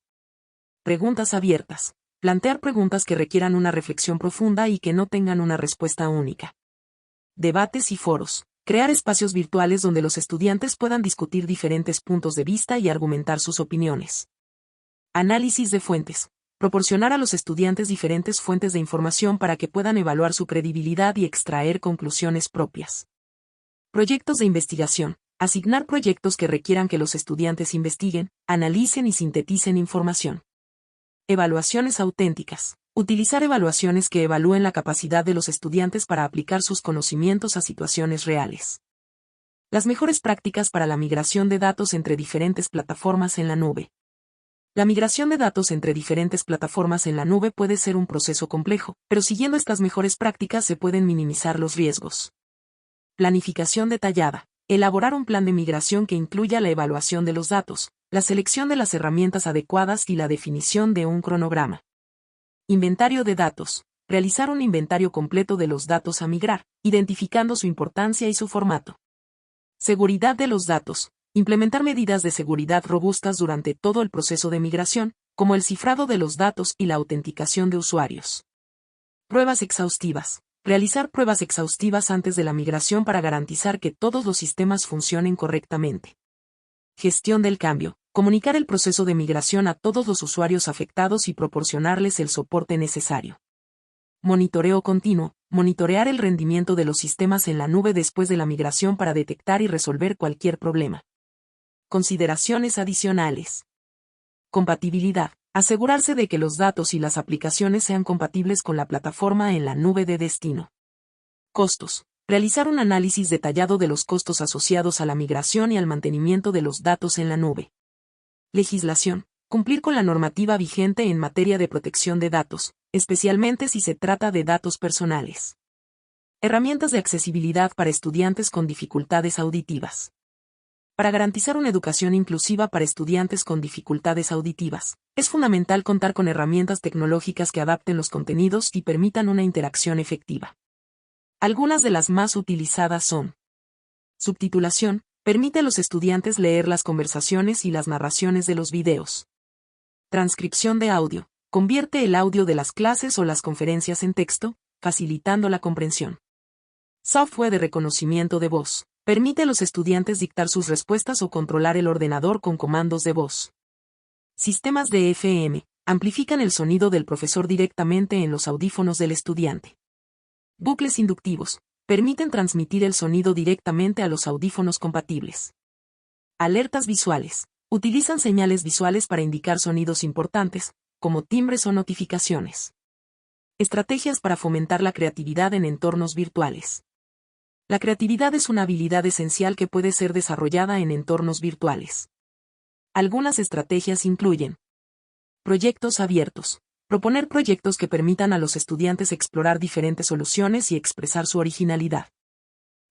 preguntas abiertas. Plantear preguntas que requieran una reflexión profunda y que no tengan una respuesta única. Debates y foros. Crear espacios virtuales donde los estudiantes puedan discutir diferentes puntos de vista y argumentar sus opiniones. Análisis de fuentes. Proporcionar a los estudiantes diferentes fuentes de información para que puedan evaluar su credibilidad y extraer conclusiones propias. Proyectos de investigación. Asignar proyectos que requieran que los estudiantes investiguen, analicen y sinteticen información. Evaluaciones auténticas. Utilizar evaluaciones que evalúen la capacidad de los estudiantes para aplicar sus conocimientos a situaciones reales. Las mejores prácticas para la migración de datos entre diferentes plataformas en la nube. La migración de datos entre diferentes plataformas en la nube puede ser un proceso complejo, pero siguiendo estas mejores prácticas se pueden minimizar los riesgos. Planificación detallada. Elaborar un plan de migración que incluya la evaluación de los datos, la selección de las herramientas adecuadas y la definición de un cronograma. Inventario de datos. Realizar un inventario completo de los datos a migrar, identificando su importancia y su formato. Seguridad de los datos. Implementar medidas de seguridad robustas durante todo el proceso de migración, como el cifrado de los datos y la autenticación de usuarios. Pruebas exhaustivas. Realizar pruebas exhaustivas antes de la migración para garantizar que todos los sistemas funcionen correctamente. Gestión del cambio. Comunicar el proceso de migración a todos los usuarios afectados y proporcionarles el soporte necesario. Monitoreo continuo. Monitorear el rendimiento de los sistemas en la nube después de la migración para detectar y resolver cualquier problema. Consideraciones adicionales. Compatibilidad. Asegurarse de que los datos y las aplicaciones sean compatibles con la plataforma en la nube de destino. Costos. Realizar un análisis detallado de los costos asociados a la migración y al mantenimiento de los datos en la nube. Legislación. Cumplir con la normativa vigente en materia de protección de datos, especialmente si se trata de datos personales. Herramientas de accesibilidad para estudiantes con dificultades auditivas. Para garantizar una educación inclusiva para estudiantes con dificultades auditivas, es fundamental contar con herramientas tecnológicas que adapten los contenidos y permitan una interacción efectiva. Algunas de las más utilizadas son: subtitulación, permite a los estudiantes leer las conversaciones y las narraciones de los videos. Transcripción de audio, convierte el audio de las clases o las conferencias en texto, facilitando la comprensión. Software de reconocimiento de voz, permite a los estudiantes dictar sus respuestas o controlar el ordenador con comandos de voz. Sistemas de FM, amplifican el sonido del profesor directamente en los audífonos del estudiante. Bucles inductivos, permiten transmitir el sonido directamente a los audífonos compatibles. Alertas visuales, utilizan señales visuales para indicar sonidos importantes, como timbres o notificaciones. Estrategias para fomentar la creatividad en entornos virtuales. La creatividad es una habilidad esencial que puede ser desarrollada en entornos virtuales. Algunas estrategias incluyen: proyectos abiertos. Proponer proyectos que permitan a los estudiantes explorar diferentes soluciones y expresar su originalidad.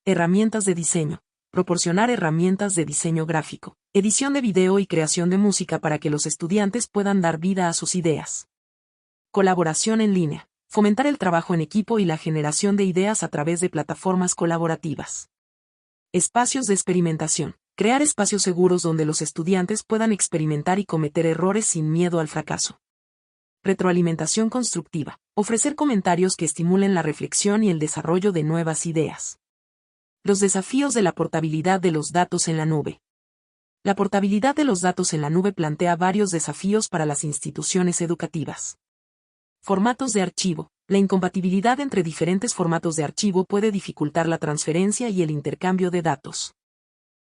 Herramientas de diseño. Proporcionar herramientas de diseño gráfico, edición de video y creación de música para que los estudiantes puedan dar vida a sus ideas. Colaboración en línea. Fomentar el trabajo en equipo y la generación de ideas a través de plataformas colaborativas. Espacios de experimentación. Crear espacios seguros donde los estudiantes puedan experimentar y cometer errores sin miedo al fracaso. Retroalimentación constructiva. Ofrecer comentarios que estimulen la reflexión y el desarrollo de nuevas ideas. Los desafíos de la portabilidad de los datos en la nube. La portabilidad de los datos en la nube plantea varios desafíos para las instituciones educativas. Formatos de archivo. La incompatibilidad entre diferentes formatos de archivo puede dificultar la transferencia y el intercambio de datos.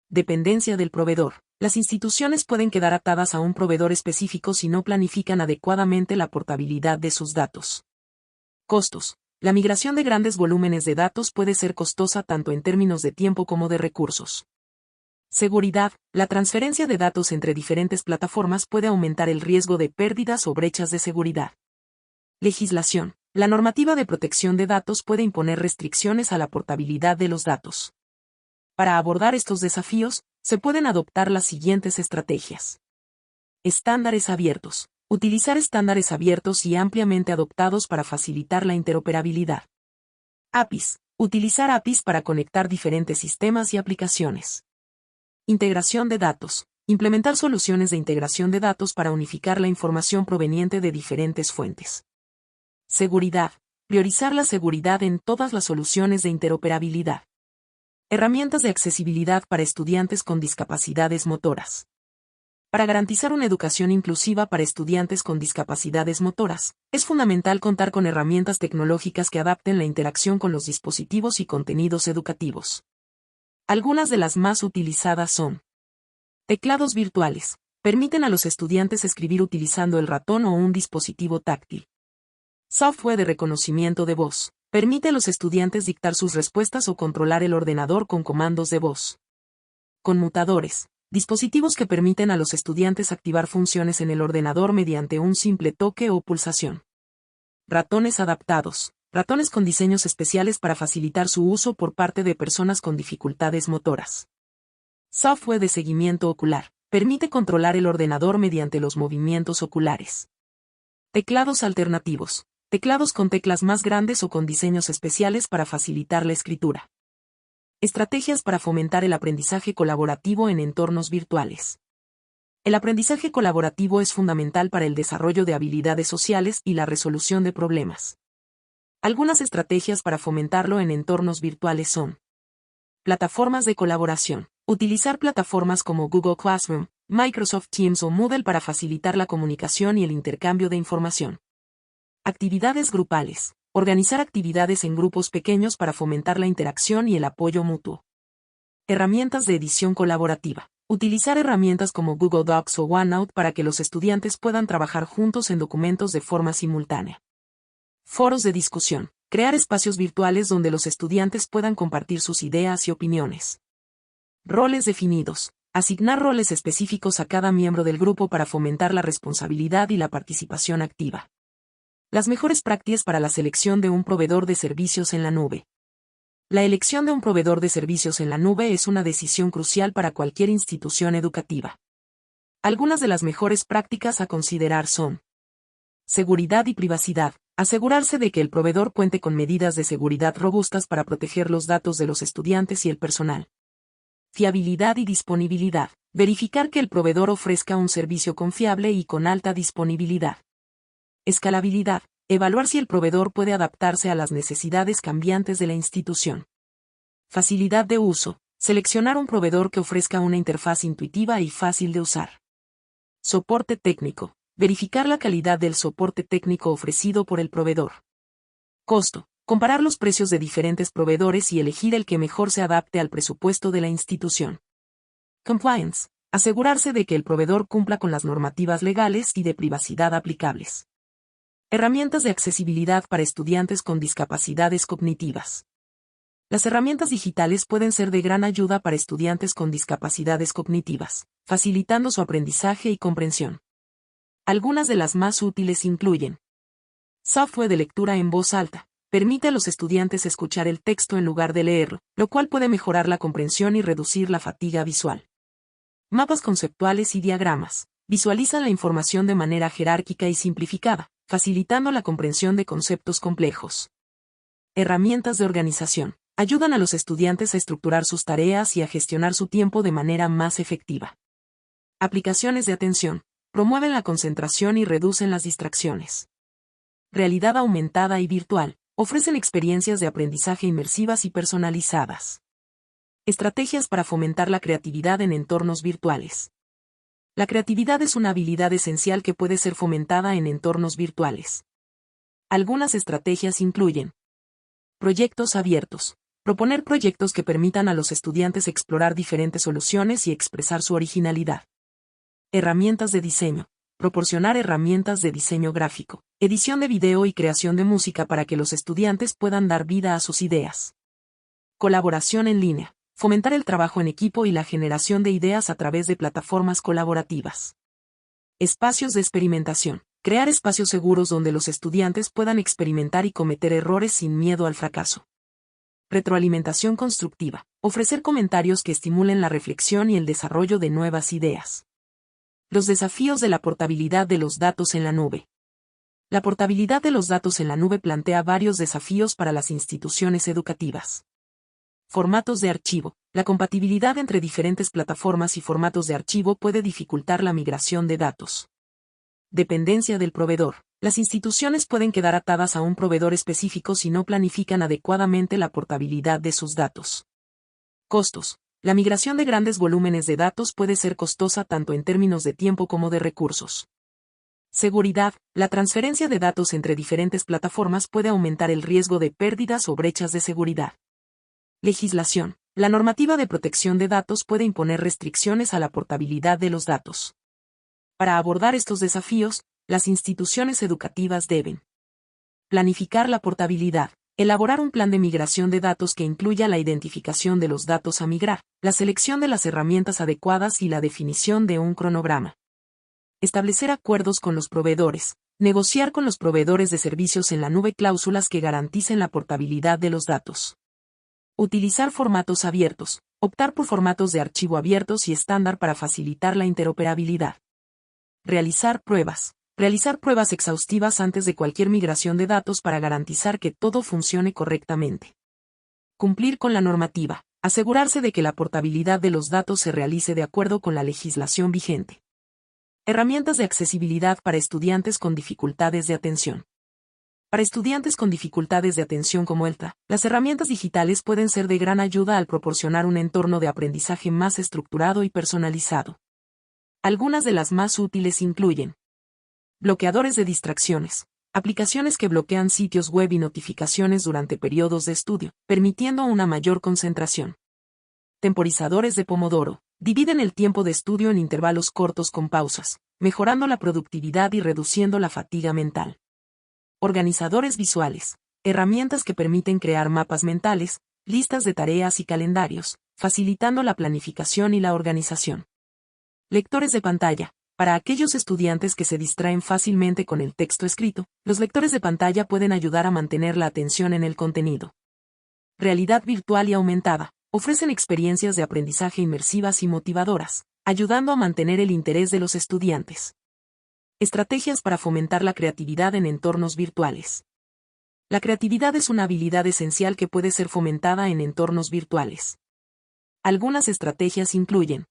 Dependencia del proveedor. Las instituciones pueden quedar atadas a un proveedor específico si no planifican adecuadamente la portabilidad de sus datos. Costos. La migración de grandes volúmenes de datos puede ser costosa tanto en términos de tiempo como de recursos. Seguridad. La transferencia de datos entre diferentes plataformas puede aumentar el riesgo de pérdidas o brechas de seguridad. Legislación. La normativa de protección de datos puede imponer restricciones a la portabilidad de los datos. Para abordar estos desafíos, se pueden adoptar las siguientes estrategias. Estándares abiertos. Utilizar estándares abiertos y ampliamente adoptados para facilitar la interoperabilidad. APIs. Utilizar APIs para conectar diferentes sistemas y aplicaciones. Integración de datos. Implementar soluciones de integración de datos para unificar la información proveniente de diferentes fuentes. Seguridad. Priorizar la seguridad en todas las soluciones de interoperabilidad. Herramientas de accesibilidad para estudiantes con discapacidades motoras. Para garantizar una educación inclusiva para estudiantes con discapacidades motoras, es fundamental contar con herramientas tecnológicas que adapten la interacción con los dispositivos y contenidos educativos. Algunas de las más utilizadas son: teclados virtuales. Permiten a los estudiantes escribir utilizando el ratón o un dispositivo táctil. Software de reconocimiento de voz. Permite a los estudiantes dictar sus respuestas o controlar el ordenador con comandos de voz. Conmutadores. Dispositivos que permiten a los estudiantes activar funciones en el ordenador mediante un simple toque o pulsación. Ratones adaptados. Ratones con diseños especiales para facilitar su uso por parte de personas con dificultades motoras. Software de seguimiento ocular. Permite controlar el ordenador mediante los movimientos oculares. Teclados alternativos. Teclados con teclas más grandes o con diseños especiales para facilitar la escritura. Estrategias para fomentar el aprendizaje colaborativo en entornos virtuales. El aprendizaje colaborativo es fundamental para el desarrollo de habilidades sociales y la resolución de problemas. Algunas estrategias para fomentarlo en entornos virtuales son: plataformas de colaboración. Utilizar plataformas como Google Classroom, Microsoft Teams o Moodle para facilitar la comunicación y el intercambio de información. Actividades grupales. Organizar actividades en grupos pequeños para fomentar la interacción y el apoyo mutuo. Herramientas de edición colaborativa. Utilizar herramientas como Google Docs o OneNote para que los estudiantes puedan trabajar juntos en documentos de forma simultánea. Foros de discusión. Crear espacios virtuales donde los estudiantes puedan compartir sus ideas y opiniones. Roles definidos. Asignar roles específicos a cada miembro del grupo para fomentar la responsabilidad y la participación activa. Las mejores prácticas para la selección de un proveedor de servicios en la nube. La elección de un proveedor de servicios en la nube es una decisión crucial para cualquier institución educativa. Algunas de las mejores prácticas a considerar son: seguridad y privacidad. Asegurarse de que el proveedor cuente con medidas de seguridad robustas para proteger los datos de los estudiantes y el personal. Fiabilidad y disponibilidad. Verificar que el proveedor ofrezca un servicio confiable y con alta disponibilidad. Escalabilidad. Evaluar si el proveedor puede adaptarse a las necesidades cambiantes de la institución. Facilidad de uso. Seleccionar un proveedor que ofrezca una interfaz intuitiva y fácil de usar. Soporte técnico. Verificar la calidad del soporte técnico ofrecido por el proveedor. Costo. Comparar los precios de diferentes proveedores y elegir el que mejor se adapte al presupuesto de la institución. Compliance. Asegurarse de que el proveedor cumpla con las normativas legales y de privacidad aplicables. Herramientas de accesibilidad para estudiantes con discapacidades cognitivas. Las herramientas digitales pueden ser de gran ayuda para estudiantes con discapacidades cognitivas, facilitando su aprendizaje y comprensión. Algunas de las más útiles incluyen: software de lectura en voz alta. Permite a los estudiantes escuchar el texto en lugar de leerlo, lo cual puede mejorar la comprensión y reducir la fatiga visual. Mapas conceptuales y diagramas. Visualizan la información de manera jerárquica y simplificada, facilitando la comprensión de conceptos complejos. Herramientas de organización. Ayudan a los estudiantes a estructurar sus tareas y a gestionar su tiempo de manera más efectiva. Aplicaciones de atención. Promueven la concentración y reducen las distracciones. Realidad aumentada y virtual. Ofrecen experiencias de aprendizaje inmersivas y personalizadas. Estrategias para fomentar la creatividad en entornos virtuales. La creatividad es una habilidad esencial que puede ser fomentada en entornos virtuales. Algunas estrategias incluyen: proyectos abiertos. Proponer proyectos que permitan a los estudiantes explorar diferentes soluciones y expresar su originalidad. Herramientas de diseño. Proporcionar herramientas de diseño gráfico, edición de video y creación de música para que los estudiantes puedan dar vida a sus ideas. Colaboración en línea. Fomentar el trabajo en equipo y la generación de ideas a través de plataformas colaborativas. Espacios de experimentación. Crear espacios seguros donde los estudiantes puedan experimentar y cometer errores sin miedo al fracaso. Retroalimentación constructiva. Ofrecer comentarios que estimulen la reflexión y el desarrollo de nuevas ideas. Los desafíos de la portabilidad de los datos en la nube. La portabilidad de los datos en la nube plantea varios desafíos para las instituciones educativas. Formatos de archivo. La compatibilidad entre diferentes plataformas y formatos de archivo puede dificultar la migración de datos. Dependencia del proveedor. Las instituciones pueden quedar atadas a un proveedor específico si no planifican adecuadamente la portabilidad de sus datos. Costos. La migración de grandes volúmenes de datos puede ser costosa tanto en términos de tiempo como de recursos. Seguridad. La transferencia de datos entre diferentes plataformas puede aumentar el riesgo de pérdidas o brechas de seguridad. Legislación. La normativa de protección de datos puede imponer restricciones a la portabilidad de los datos. Para abordar estos desafíos, las instituciones educativas deben planificar la portabilidad. Elaborar un plan de migración de datos que incluya la identificación de los datos a migrar, la selección de las herramientas adecuadas y la definición de un cronograma. Establecer acuerdos con los proveedores. Negociar con los proveedores de servicios en la nube cláusulas que garanticen la portabilidad de los datos. Utilizar formatos abiertos. Optar por formatos de archivo abiertos y estándar para facilitar la interoperabilidad. Realizar pruebas. Realizar pruebas exhaustivas antes de cualquier migración de datos para garantizar que todo funcione correctamente. Cumplir con la normativa. Asegurarse de que la portabilidad de los datos se realice de acuerdo con la legislación vigente. Herramientas de accesibilidad para estudiantes con dificultades de atención. Para estudiantes con dificultades de atención como ELTA, las herramientas digitales pueden ser de gran ayuda al proporcionar un entorno de aprendizaje más estructurado y personalizado. Algunas de las más útiles incluyen: bloqueadores de distracciones. Aplicaciones que bloquean sitios web y notificaciones durante periodos de estudio, permitiendo una mayor concentración. Temporizadores de Pomodoro. Dividen el tiempo de estudio en intervalos cortos con pausas, mejorando la productividad y reduciendo la fatiga mental. Organizadores visuales. Herramientas que permiten crear mapas mentales, listas de tareas y calendarios, facilitando la planificación y la organización. Lectores de pantalla. Para aquellos estudiantes que se distraen fácilmente con el texto escrito, los lectores de pantalla pueden ayudar a mantener la atención en el contenido. Realidad virtual y aumentada. Ofrecen experiencias de aprendizaje inmersivas y motivadoras, ayudando a mantener el interés de los estudiantes. Estrategias para fomentar la creatividad en entornos virtuales. La creatividad es una habilidad esencial que puede ser fomentada en entornos virtuales. Algunas estrategias incluyen: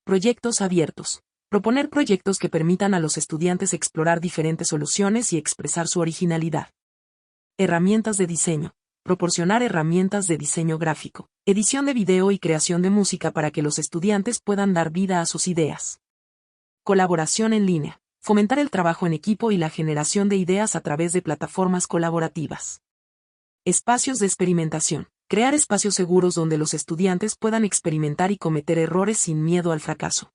proyectos abiertos. Proponer proyectos que permitan a los estudiantes explorar diferentes soluciones y expresar su originalidad. Herramientas de diseño. Proporcionar herramientas de diseño gráfico, edición de video y creación de música para que los estudiantes puedan dar vida a sus ideas. Colaboración en línea. Fomentar el trabajo en equipo y la generación de ideas a través de plataformas colaborativas. Espacios de experimentación. Crear espacios seguros donde los estudiantes puedan experimentar y cometer errores sin miedo al fracaso.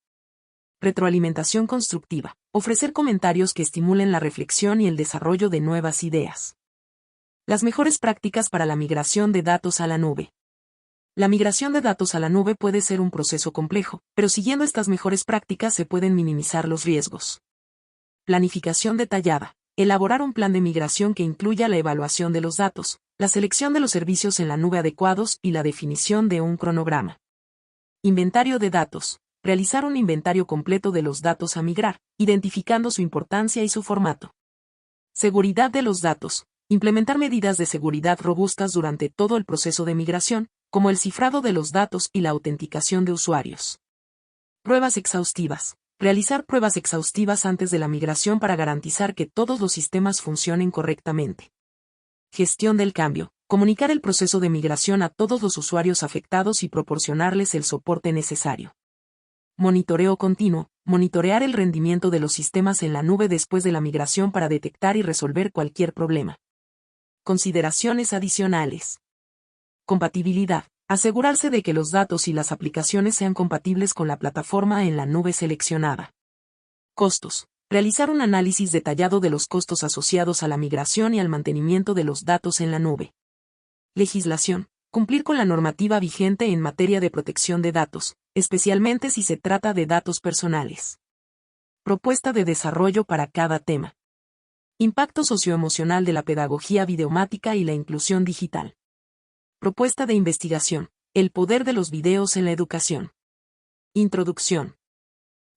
Retroalimentación constructiva. Ofrecer comentarios que estimulen la reflexión y el desarrollo de nuevas ideas. Las mejores prácticas para la migración de datos a la nube. La migración de datos a la nube puede ser un proceso complejo, pero siguiendo estas mejores prácticas se pueden minimizar los riesgos. Planificación detallada. Elaborar un plan de migración que incluya la evaluación de los datos, la selección de los servicios en la nube adecuados y la definición de un cronograma. Inventario de datos. Realizar un inventario completo de los datos a migrar, identificando su importancia y su formato. Seguridad de los datos. Implementar medidas de seguridad robustas durante todo el proceso de migración, como el cifrado de los datos y la autenticación de usuarios. Pruebas exhaustivas. Realizar pruebas exhaustivas antes de la migración para garantizar que todos los sistemas funcionen correctamente. Gestión del cambio. Comunicar el proceso de migración a todos los usuarios afectados y proporcionarles el soporte necesario. Monitoreo continuo. Monitorear el rendimiento de los sistemas en la nube después de la migración para detectar y resolver cualquier problema. Consideraciones adicionales. Compatibilidad. Asegurarse de que los datos y las aplicaciones sean compatibles con la plataforma en la nube seleccionada. Costos. Realizar un análisis detallado de los costos asociados a la migración y al mantenimiento de los datos en la nube. Legislación. Cumplir con la normativa vigente en materia de protección de datos, especialmente si se trata de datos personales. Propuesta de desarrollo para cada tema. Impacto socioemocional de la pedagogía videomática y la inclusión digital. Propuesta de investigación. El poder de los videos en la educación. Introducción.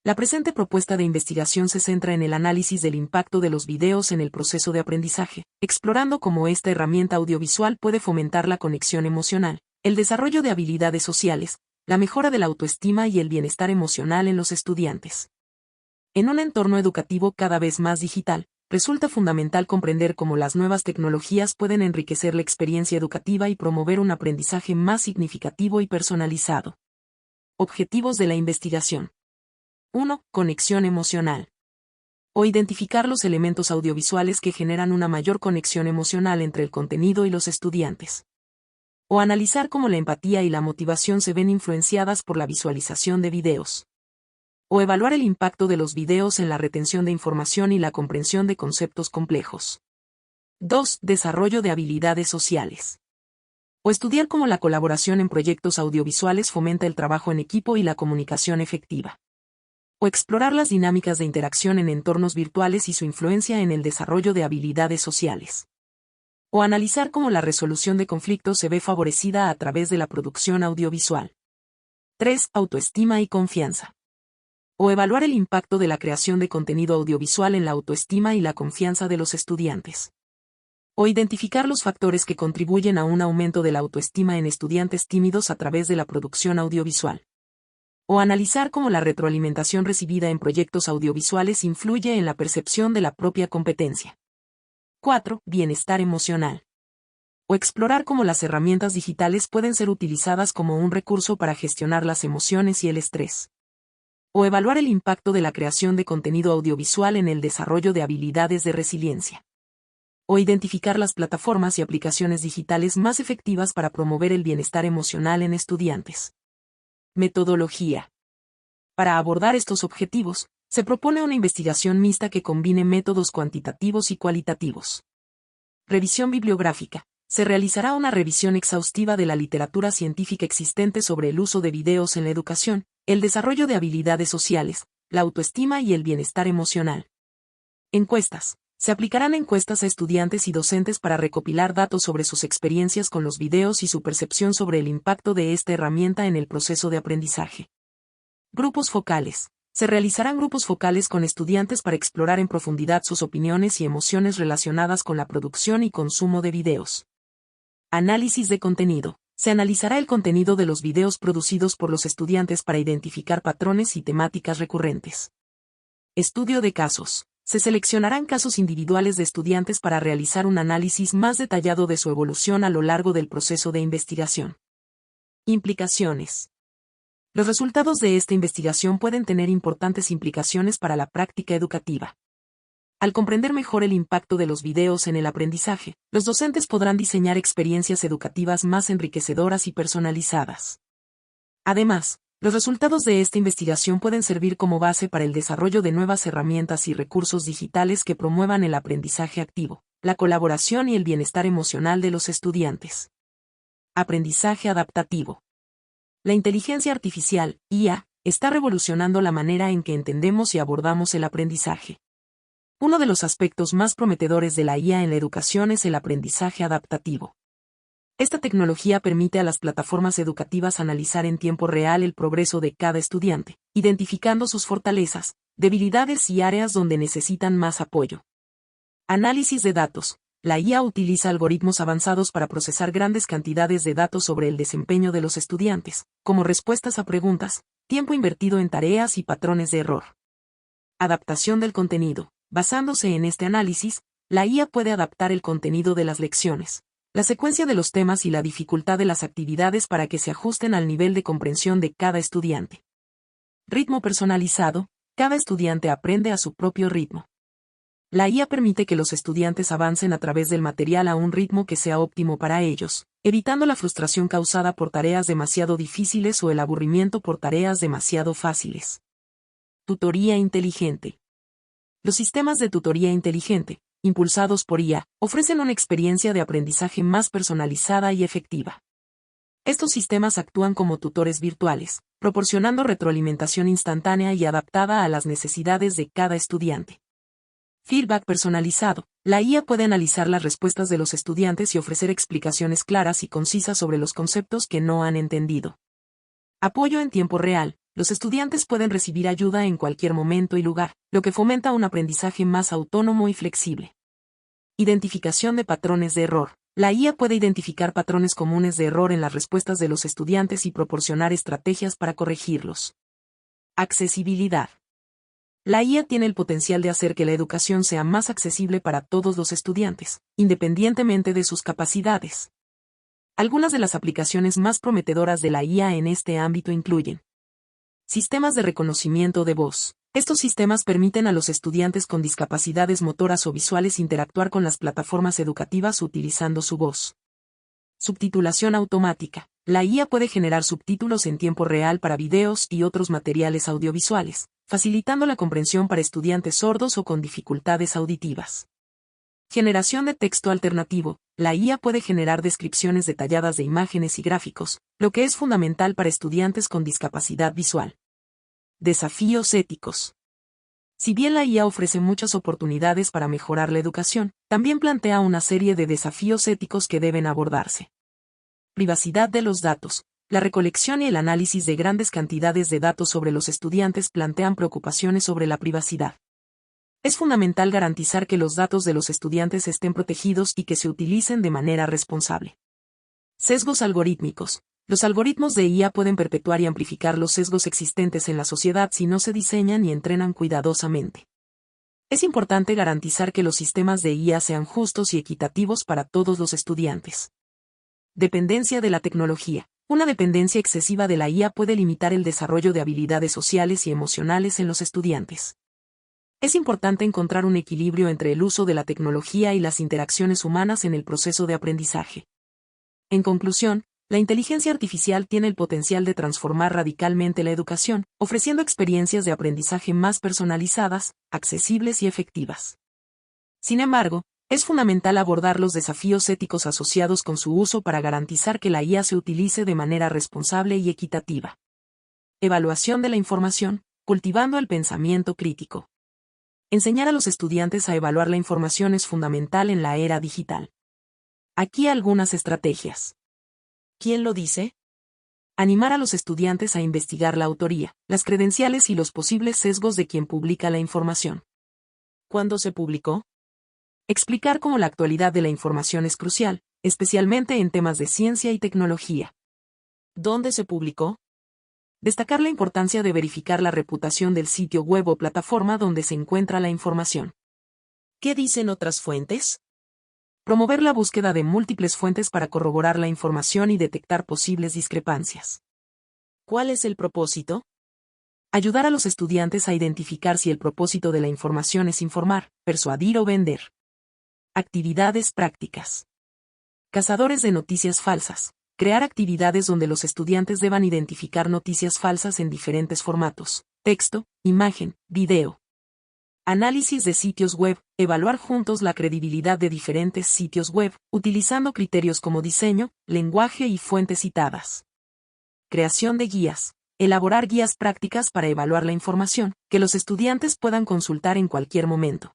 La presente propuesta de investigación se centra en el análisis del impacto de los videos en el proceso de aprendizaje, explorando cómo esta herramienta audiovisual puede fomentar la conexión emocional, el desarrollo de habilidades sociales, la mejora de la autoestima y el bienestar emocional en los estudiantes. En un entorno educativo cada vez más digital, resulta fundamental comprender cómo las nuevas tecnologías pueden enriquecer la experiencia educativa y promover un aprendizaje más significativo y personalizado. Objetivos de la investigación. 1. Conexión emocional. O identificar los elementos audiovisuales que generan una mayor conexión emocional entre el contenido y los estudiantes. O analizar cómo la empatía y la motivación se ven influenciadas por la visualización de videos. O evaluar el impacto de los videos en la retención de información y la comprensión de conceptos complejos. 2. Desarrollo de habilidades sociales. O estudiar cómo la colaboración en proyectos audiovisuales fomenta el trabajo en equipo y la comunicación efectiva. O explorar las dinámicas de interacción en entornos virtuales y su influencia en el desarrollo de habilidades sociales. O analizar cómo la resolución de conflictos se ve favorecida a través de la producción audiovisual. 3. Autoestima y confianza. O evaluar el impacto de la creación de contenido audiovisual en la autoestima y la confianza de los estudiantes. O identificar los factores que contribuyen a un aumento de la autoestima en estudiantes tímidos a través de la producción audiovisual. O analizar cómo la retroalimentación recibida en proyectos audiovisuales influye en la percepción de la propia competencia. 4. Bienestar emocional. O explorar cómo las herramientas digitales pueden ser utilizadas como un recurso para gestionar las emociones y el estrés. O evaluar el impacto de la creación de contenido audiovisual en el desarrollo de habilidades de resiliencia. O identificar las plataformas y aplicaciones digitales más efectivas para promover el bienestar emocional en estudiantes. Metodología. Para abordar estos objetivos, se propone una investigación mixta que combine métodos cuantitativos y cualitativos. Revisión bibliográfica. se realizará una revisión exhaustiva de la literatura científica existente sobre el uso de videos en la educación, el desarrollo de habilidades sociales, la autoestima y el bienestar emocional. Encuestas. Se aplicarán encuestas a estudiantes y docentes para recopilar datos sobre sus experiencias con los videos y su percepción sobre el impacto de esta herramienta en el proceso de aprendizaje. Grupos focales. Se realizarán grupos focales con estudiantes para explorar en profundidad sus opiniones y emociones relacionadas con la producción y consumo de videos. Análisis de contenido. Se analizará el contenido de los videos producidos por los estudiantes para identificar patrones y temáticas recurrentes. Estudio de casos. Se seleccionarán casos individuales de estudiantes para realizar un análisis más detallado de su evolución a lo largo del proceso de investigación. Implicaciones. Los resultados de esta investigación pueden tener importantes implicaciones para la práctica educativa. Al comprender mejor el impacto de los videos en el aprendizaje, los docentes podrán diseñar experiencias educativas más enriquecedoras y personalizadas. Además, los resultados de esta investigación pueden servir como base para el desarrollo de nuevas herramientas y recursos digitales que promuevan el aprendizaje activo, la colaboración y el bienestar emocional de los estudiantes. Aprendizaje adaptativo. La inteligencia artificial, IA, está revolucionando la manera en que entendemos y abordamos el aprendizaje. Uno de los aspectos más prometedores de la IA en la educación es el aprendizaje adaptativo. Esta tecnología permite a las plataformas educativas analizar en tiempo real el progreso de cada estudiante, identificando sus fortalezas, debilidades y áreas donde necesitan más apoyo. Análisis de datos. La IA utiliza algoritmos avanzados para procesar grandes cantidades de datos sobre el desempeño de los estudiantes, como respuestas a preguntas, tiempo invertido en tareas y patrones de error. Adaptación del contenido. Basándose en este análisis, la IA puede adaptar el contenido de las lecciones, la secuencia de los temas y la dificultad de las actividades para que se ajusten al nivel de comprensión de cada estudiante. Ritmo personalizado. Cada estudiante aprende a su propio ritmo. La IA permite que los estudiantes avancen a través del material a un ritmo que sea óptimo para ellos, evitando la frustración causada por tareas demasiado difíciles o el aburrimiento por tareas demasiado fáciles. Tutoría inteligente. Los sistemas de tutoría inteligente, impulsados por IA, ofrecen una experiencia de aprendizaje más personalizada y efectiva. Estos sistemas actúan como tutores virtuales, proporcionando retroalimentación instantánea y adaptada a las necesidades de cada estudiante. Feedback personalizado. La IA puede analizar las respuestas de los estudiantes y ofrecer explicaciones claras y concisas sobre los conceptos que no han entendido. Apoyo en tiempo real. Los estudiantes pueden recibir ayuda en cualquier momento y lugar, lo que fomenta un aprendizaje más autónomo y flexible. Identificación de patrones de error. La IA puede identificar patrones comunes de error en las respuestas de los estudiantes y proporcionar estrategias para corregirlos. Accesibilidad. La IA tiene el potencial de hacer que la educación sea más accesible para todos los estudiantes, independientemente de sus capacidades. Algunas de las aplicaciones más prometedoras de la IA en este ámbito incluyen: sistemas de reconocimiento de voz. Estos sistemas permiten a los estudiantes con discapacidades motoras o visuales interactuar con las plataformas educativas utilizando su voz. Subtitulación automática. La IA puede generar subtítulos en tiempo real para videos y otros materiales audiovisuales, facilitando la comprensión para estudiantes sordos o con dificultades auditivas. Generación de texto alternativo. La IA puede generar descripciones detalladas de imágenes y gráficos, lo que es fundamental para estudiantes con discapacidad visual. Desafíos éticos. Si bien la IA ofrece muchas oportunidades para mejorar la educación, también plantea una serie de desafíos éticos que deben abordarse. Privacidad de los datos. La recolección y el análisis de grandes cantidades de datos sobre los estudiantes plantean preocupaciones sobre la privacidad. Es fundamental garantizar que los datos de los estudiantes estén protegidos y que se utilicen de manera responsable. Sesgos algorítmicos. Los algoritmos de IA pueden perpetuar y amplificar los sesgos existentes en la sociedad si no se diseñan y entrenan cuidadosamente. Es importante garantizar que los sistemas de IA sean justos y equitativos para todos los estudiantes. Dependencia de la tecnología. Una dependencia excesiva de la IA puede limitar el desarrollo de habilidades sociales y emocionales en los estudiantes. Es importante encontrar un equilibrio entre el uso de la tecnología y las interacciones humanas en el proceso de aprendizaje. En conclusión, la inteligencia artificial tiene el potencial de transformar radicalmente la educación, ofreciendo experiencias de aprendizaje más personalizadas, accesibles y efectivas. Sin embargo, Es fundamental abordar los desafíos éticos asociados con su uso para garantizar que la IA se utilice de manera responsable y equitativa. Evaluación de la información, cultivando el pensamiento crítico. Enseñar a los estudiantes a evaluar la información es fundamental en la era digital. Aquí algunas estrategias. ¿Quién lo dice? Animar a los estudiantes a investigar la autoría, las credenciales y los posibles sesgos de quien publica la información. ¿Cuándo se publicó? Explicar cómo la actualidad de la información es crucial, especialmente en temas de ciencia y tecnología. ¿Dónde se publicó? Destacar la importancia de verificar la reputación del sitio web o plataforma donde se encuentra la información. ¿Qué dicen otras fuentes? Promover la búsqueda de múltiples fuentes para corroborar la información y detectar posibles discrepancias. ¿Cuál es el propósito? Ayudar a los estudiantes a identificar si el propósito de la información es informar, persuadir o vender. Actividades prácticas. Cazadores de noticias falsas. Crear actividades donde los estudiantes deban identificar noticias falsas en diferentes formatos: texto, imagen, video. Análisis de sitios web. Evaluar juntos la credibilidad de diferentes sitios web, utilizando criterios como diseño, lenguaje y fuentes citadas. Creación de guías. Elaborar guías prácticas para evaluar la información, que los estudiantes puedan consultar en cualquier momento.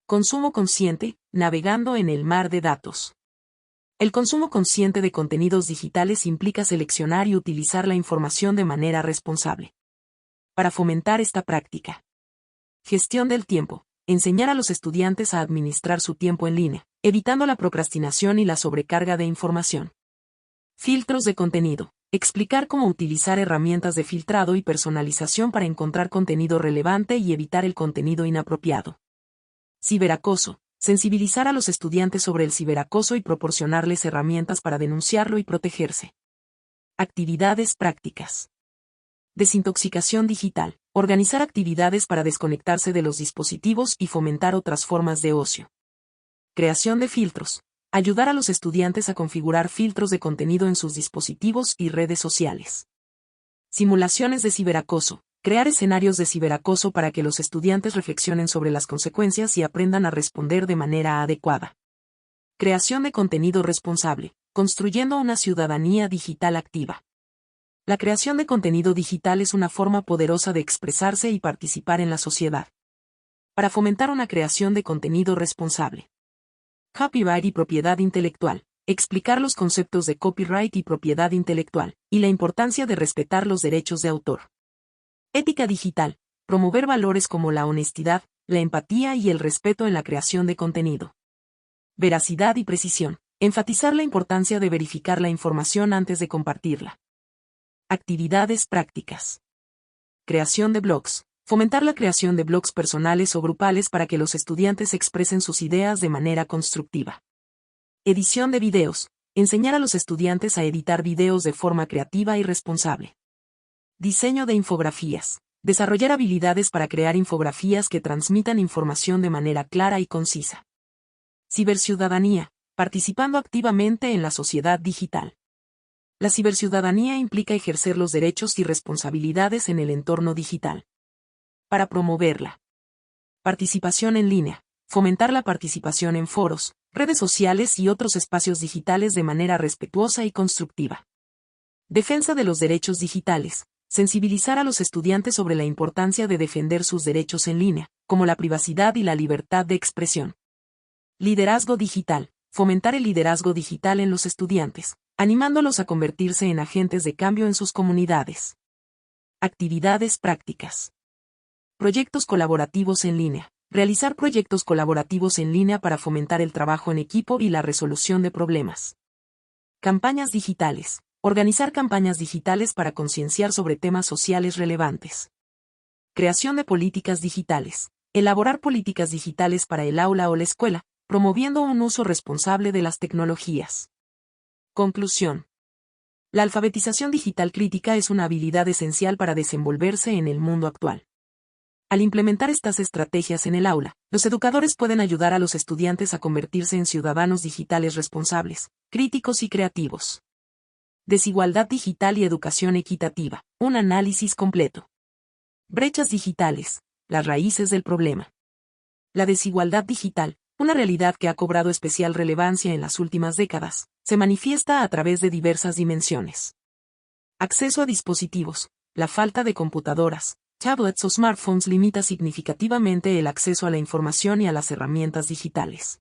Consumo consciente. Navegando en el mar de datos. El consumo consciente de contenidos digitales implica seleccionar y utilizar la información de manera responsable. Para fomentar esta práctica. Gestión del tiempo. Enseñar a los estudiantes a administrar su tiempo en línea, evitando la procrastinación y la sobrecarga de información. Filtros de contenido. Explicar cómo utilizar herramientas de filtrado y personalización para encontrar contenido relevante y evitar el contenido inapropiado. Ciberacoso. Sensibilizar a los estudiantes sobre el ciberacoso y proporcionarles herramientas para denunciarlo y protegerse. Actividades prácticas. Desintoxicación digital. Organizar actividades para desconectarse de los dispositivos y fomentar otras formas de ocio. Creación de filtros. Ayudar a los estudiantes a configurar filtros de contenido en sus dispositivos y redes sociales. Simulaciones de ciberacoso. Crear escenarios de ciberacoso para que los estudiantes reflexionen sobre las consecuencias y aprendan a responder de manera adecuada. Creación de contenido responsable. Construyendo una ciudadanía digital activa. La creación de contenido digital es una forma poderosa de expresarse y participar en la sociedad. Para fomentar una creación de contenido responsable. Copyright y propiedad intelectual. Explicar los conceptos de copyright y propiedad intelectual, y la importancia de respetar los derechos de autor. Ética digital. Promover valores como la honestidad, la empatía y el respeto en la creación de contenido. Veracidad y precisión. Enfatizar la importancia de verificar la información antes de compartirla. Actividades prácticas. Creación de blogs. Fomentar la creación de blogs personales o grupales para que los estudiantes expresen sus ideas de manera constructiva. Edición de videos. Enseñar a los estudiantes a editar videos de forma creativa y responsable. Diseño de infografías. Desarrollar habilidades para crear infografías que transmitan información de manera clara y concisa. Ciberciudadanía. Participando activamente en la sociedad digital. La ciberciudadanía implica ejercer los derechos y responsabilidades en el entorno digital. Para promoverla. Participación en línea. Fomentar la participación en foros, redes sociales y otros espacios digitales de manera respetuosa y constructiva. Defensa de los derechos digitales. Sensibilizar a los estudiantes sobre la importancia de defender sus derechos en línea, como la privacidad y la libertad de expresión. Liderazgo digital. Fomentar el liderazgo digital en los estudiantes, animándolos a convertirse en agentes de cambio en sus comunidades. Actividades prácticas. Proyectos colaborativos en línea. Realizar proyectos colaborativos en línea para fomentar el trabajo en equipo y la resolución de problemas. Campañas digitales. Organizar campañas digitales para concienciar sobre temas sociales relevantes. Creación de políticas digitales. Elaborar políticas digitales para el aula o la escuela, promoviendo un uso responsable de las tecnologías. Conclusión. La alfabetización digital crítica es una habilidad esencial para desenvolverse en el mundo actual. Al implementar estas estrategias en el aula, los educadores pueden ayudar a los estudiantes a convertirse en ciudadanos digitales responsables, críticos y creativos. Desigualdad digital y educación equitativa. Un análisis completo. Brechas digitales. Las raíces del problema. La desigualdad digital, una realidad que ha cobrado especial relevancia en las últimas décadas, se manifiesta a través de diversas dimensiones. Acceso a dispositivos. La falta de computadoras, tablets o smartphones limita significativamente el acceso a la información y a las herramientas digitales.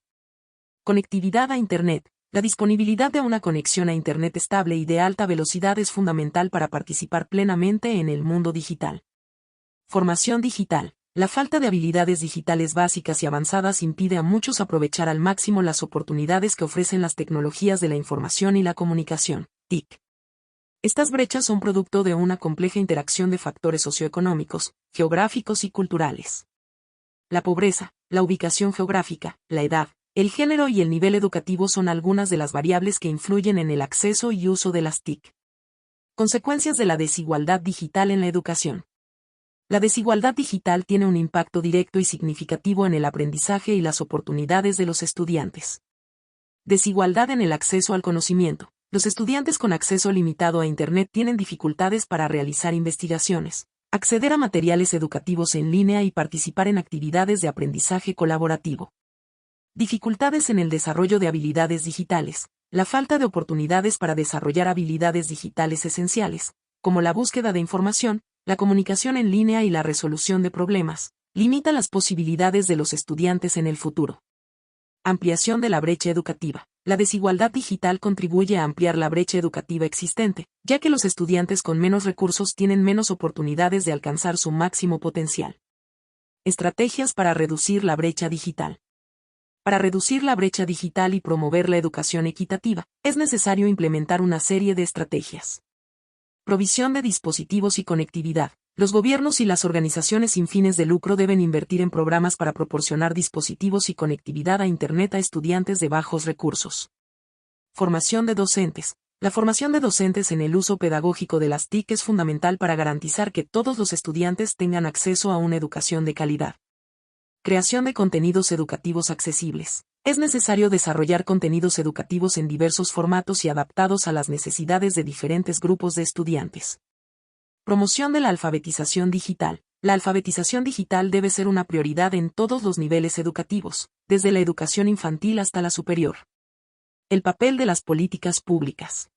Conectividad a Internet. La disponibilidad de una conexión a Internet estable y de alta velocidad es fundamental para participar plenamente en el mundo digital. Formación digital. La falta de habilidades digitales básicas y avanzadas impide a muchos aprovechar al máximo las oportunidades que ofrecen las tecnologías de la información y la comunicación, TIC. Estas brechas son producto de una compleja interacción de factores socioeconómicos, geográficos y culturales. La pobreza, la ubicación geográfica, la edad, el género y el nivel educativo son algunas de las variables que influyen en el acceso y uso de las TIC. Consecuencias de la desigualdad digital en la educación. La desigualdad digital tiene un impacto directo y significativo en el aprendizaje y las oportunidades de los estudiantes. Desigualdad en el acceso al conocimiento. Los estudiantes con acceso limitado a Internet tienen dificultades para realizar investigaciones, acceder a materiales educativos en línea y participar en actividades de aprendizaje colaborativo. Dificultades en el desarrollo de habilidades digitales. La falta de oportunidades para desarrollar habilidades digitales esenciales, como la búsqueda de información, la comunicación en línea y la resolución de problemas, limita las posibilidades de los estudiantes en el futuro. Ampliación de la brecha educativa. La desigualdad digital contribuye a ampliar la brecha educativa existente, ya que los estudiantes con menos recursos tienen menos oportunidades de alcanzar su máximo potencial. Estrategias para reducir la brecha digital. Para reducir la brecha digital y promover la educación equitativa, es necesario implementar una serie de estrategias. Provisión de dispositivos y conectividad. Los gobiernos y las organizaciones sin fines de lucro deben invertir en programas para proporcionar dispositivos y conectividad a Internet a estudiantes de bajos recursos. Formación de docentes. La formación de docentes en el uso pedagógico de las TIC es fundamental para garantizar que todos los estudiantes tengan acceso a una educación de calidad. Creación de contenidos educativos accesibles. Es necesario desarrollar contenidos educativos en diversos formatos y adaptados a las necesidades de diferentes grupos de estudiantes. Promoción de la alfabetización digital. La alfabetización digital debe ser una prioridad en todos los niveles educativos, desde la educación infantil hasta la superior. El papel de las políticas públicas.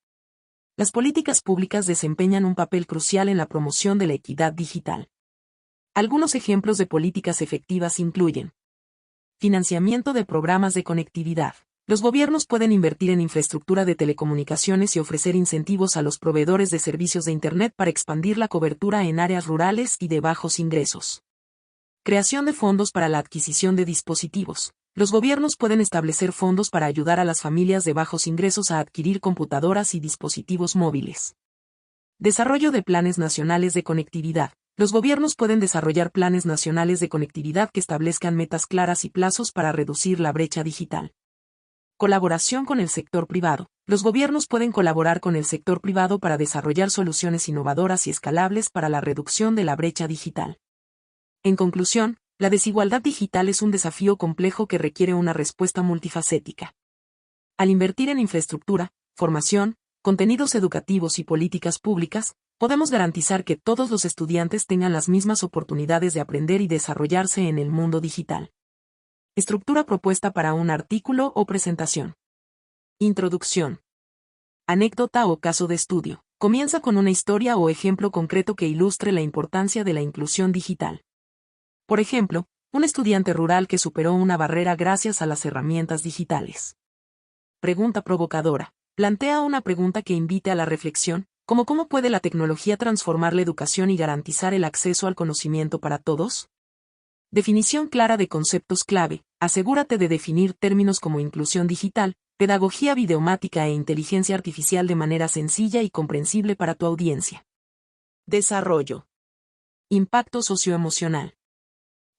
Las políticas públicas desempeñan un papel crucial en la promoción de la equidad digital. Algunos ejemplos de políticas efectivas incluyen: financiamiento de programas de conectividad. Los gobiernos pueden invertir en infraestructura de telecomunicaciones y ofrecer incentivos a los proveedores de servicios de Internet para expandir la cobertura en áreas rurales y de bajos ingresos. Creación de fondos para la adquisición de dispositivos. Los gobiernos pueden establecer fondos para ayudar a las familias de bajos ingresos a adquirir computadoras y dispositivos móviles. Desarrollo de planes nacionales de conectividad. Los gobiernos pueden desarrollar planes nacionales de conectividad que establezcan metas claras y plazos para reducir la brecha digital. Colaboración con el sector privado. Los gobiernos pueden colaborar con el sector privado para desarrollar soluciones innovadoras y escalables para la reducción de la brecha digital. En conclusión, la desigualdad digital es un desafío complejo que requiere una respuesta multifacética. Al invertir en infraestructura, formación, contenidos educativos y políticas públicas, podemos garantizar que todos los estudiantes tengan las mismas oportunidades de aprender y desarrollarse en el mundo digital. Estructura propuesta para un artículo o presentación. Introducción. Anécdota o caso de estudio. Comienza con una historia o ejemplo concreto que ilustre la importancia de la inclusión digital. Por ejemplo, un estudiante rural que superó una barrera gracias a las herramientas digitales. Pregunta provocadora. Plantea una pregunta que invite a la reflexión, como ¿cómo puede la tecnología transformar la educación y garantizar el acceso al conocimiento para todos? Definición clara de conceptos clave. Asegúrate de definir términos como inclusión digital, pedagogía videomática e inteligencia artificial de manera sencilla y comprensible para tu audiencia. Desarrollo. Impacto socioemocional.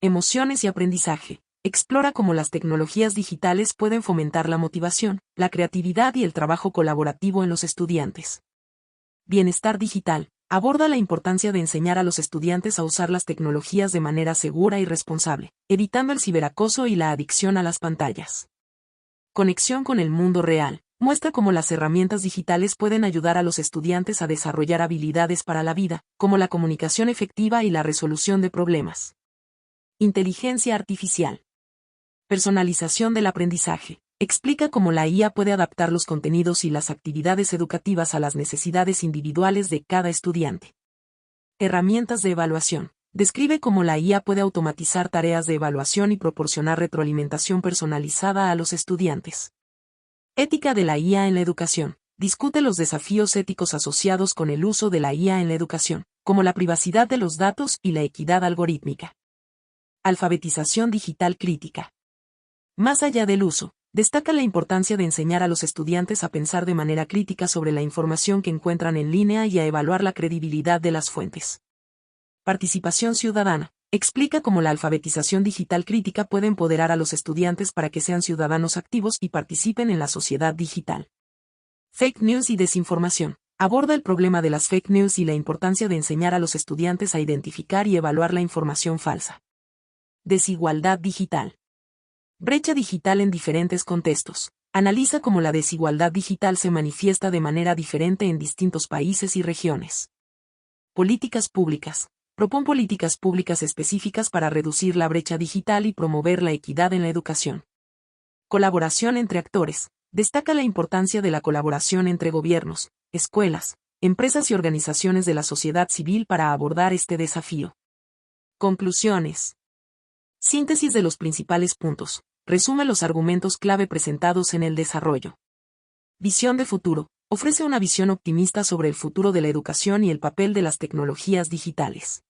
Emociones y aprendizaje. Explora cómo las tecnologías digitales pueden fomentar la motivación, la creatividad y el trabajo colaborativo en los estudiantes. Bienestar digital. Aborda la importancia de enseñar a los estudiantes a usar las tecnologías de manera segura y responsable, evitando el ciberacoso y la adicción a las pantallas. Conexión con el mundo real. Muestra cómo las herramientas digitales pueden ayudar a los estudiantes a desarrollar habilidades para la vida, como la comunicación efectiva y la resolución de problemas. Inteligencia artificial. Personalización del aprendizaje. Explica cómo la IA puede adaptar los contenidos y las actividades educativas a las necesidades individuales de cada estudiante. Herramientas de evaluación. Describe cómo la IA puede automatizar tareas de evaluación y proporcionar retroalimentación personalizada a los estudiantes. Ética de la IA en la educación. Discute los desafíos éticos asociados con el uso de la IA en la educación, como la privacidad de los datos y la equidad algorítmica. Alfabetización digital crítica. Más allá del uso, destaca la importancia de enseñar a los estudiantes a pensar de manera crítica sobre la información que encuentran en línea y a evaluar la credibilidad de las fuentes. Participación ciudadana. Explica cómo la alfabetización digital crítica puede empoderar a los estudiantes para que sean ciudadanos activos y participen en la sociedad digital. Fake news y desinformación. Aborda el problema de las fake news y la importancia de enseñar a los estudiantes a identificar y evaluar la información falsa. Desigualdad digital. Brecha digital en diferentes contextos. Analiza cómo la desigualdad digital se manifiesta de manera diferente en distintos países y regiones. Políticas públicas. Propone políticas públicas específicas para reducir la brecha digital y promover la equidad en la educación. Colaboración entre actores. Destaca la importancia de la colaboración entre gobiernos, escuelas, empresas y organizaciones de la sociedad civil para abordar este desafío. Conclusiones. Síntesis de los principales puntos. Resume los argumentos clave presentados en el desarrollo. Visión de futuro. Ofrece una visión optimista sobre el futuro de la educación y el papel de las tecnologías digitales.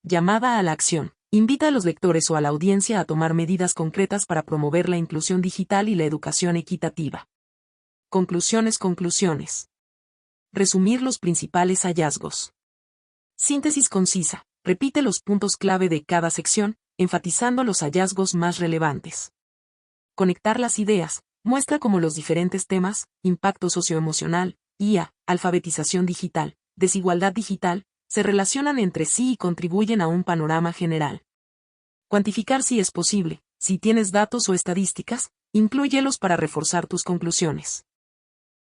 Llamada a la acción. Invita a los lectores o a la audiencia a tomar medidas concretas para promover la inclusión digital y la educación equitativa. Conclusiones. Resumir los principales hallazgos. Síntesis concisa. Repite los puntos clave de cada sección, enfatizando los hallazgos más relevantes. Conectar las ideas. Muestra cómo los diferentes temas, impacto socioemocional, IA, alfabetización digital, desigualdad digital, se relacionan entre sí y contribuyen a un panorama general. Cuantificar si es posible. Si tienes datos o estadísticas, inclúyelos para reforzar tus conclusiones.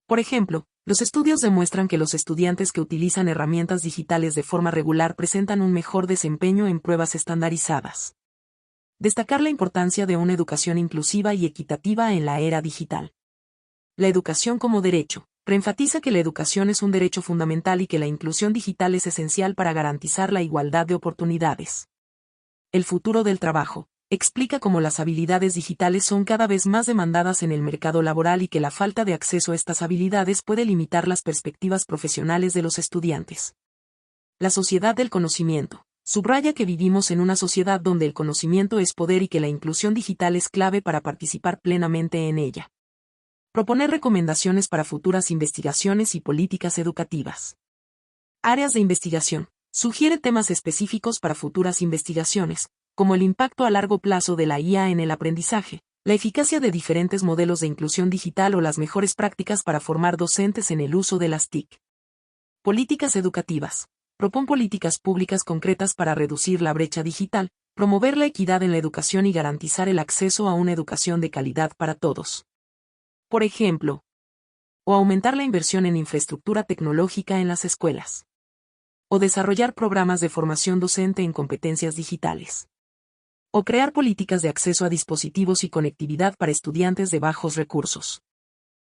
Por ejemplo, los estudios demuestran que los estudiantes que utilizan herramientas digitales de forma regular presentan un mejor desempeño en pruebas estandarizadas. Destacar la importancia de una educación inclusiva y equitativa en la era digital. La educación como derecho. Reenfatiza que la educación es un derecho fundamental y que la inclusión digital es esencial para garantizar la igualdad de oportunidades. El futuro del trabajo. Explica cómo las habilidades digitales son cada vez más demandadas en el mercado laboral y que la falta de acceso a estas habilidades puede limitar las perspectivas profesionales de los estudiantes. La sociedad del conocimiento. Subraya que vivimos en una sociedad donde el conocimiento es poder y que la inclusión digital es clave para participar plenamente en ella. Proponer recomendaciones para futuras investigaciones y políticas educativas. Áreas de investigación. Sugiere temas específicos para futuras investigaciones, como el impacto a largo plazo de la IA en el aprendizaje, la eficacia de diferentes modelos de inclusión digital o las mejores prácticas para formar docentes en el uso de las TIC. Políticas educativas. Propone políticas públicas concretas para reducir la brecha digital, promover la equidad en la educación y garantizar el acceso a una educación de calidad para todos. Por ejemplo, o aumentar la inversión en infraestructura tecnológica en las escuelas. O desarrollar programas de formación docente en competencias digitales. O crear políticas de acceso a dispositivos y conectividad para estudiantes de bajos recursos.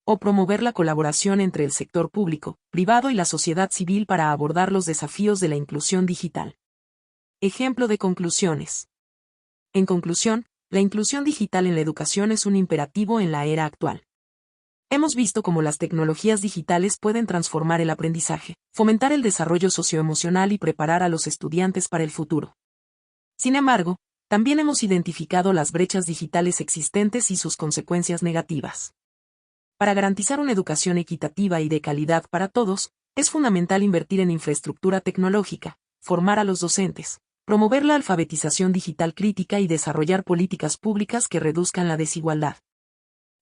O promover la colaboración entre el sector público, privado y la sociedad civil para abordar los desafíos de la inclusión digital. Ejemplo de conclusiones. En conclusión, la inclusión digital en la educación es un imperativo en la era actual. Hemos visto cómo las tecnologías digitales pueden transformar el aprendizaje, fomentar el desarrollo socioemocional y preparar a los estudiantes para el futuro. Sin embargo, también hemos identificado las brechas digitales existentes y sus consecuencias negativas. Para garantizar una educación equitativa y de calidad para todos, es fundamental invertir en infraestructura tecnológica, formar a los docentes, promover la alfabetización digital crítica y desarrollar políticas públicas que reduzcan la desigualdad.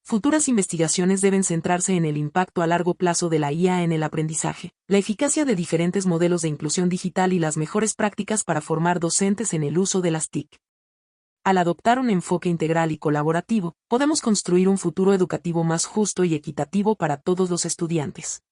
Futuras investigaciones deben centrarse en el impacto a largo plazo de la IA en el aprendizaje, la eficacia de diferentes modelos de inclusión digital y las mejores prácticas para formar docentes en el uso de las TIC. Al adoptar un enfoque integral y colaborativo, podemos construir un futuro educativo más justo y equitativo para todos los estudiantes.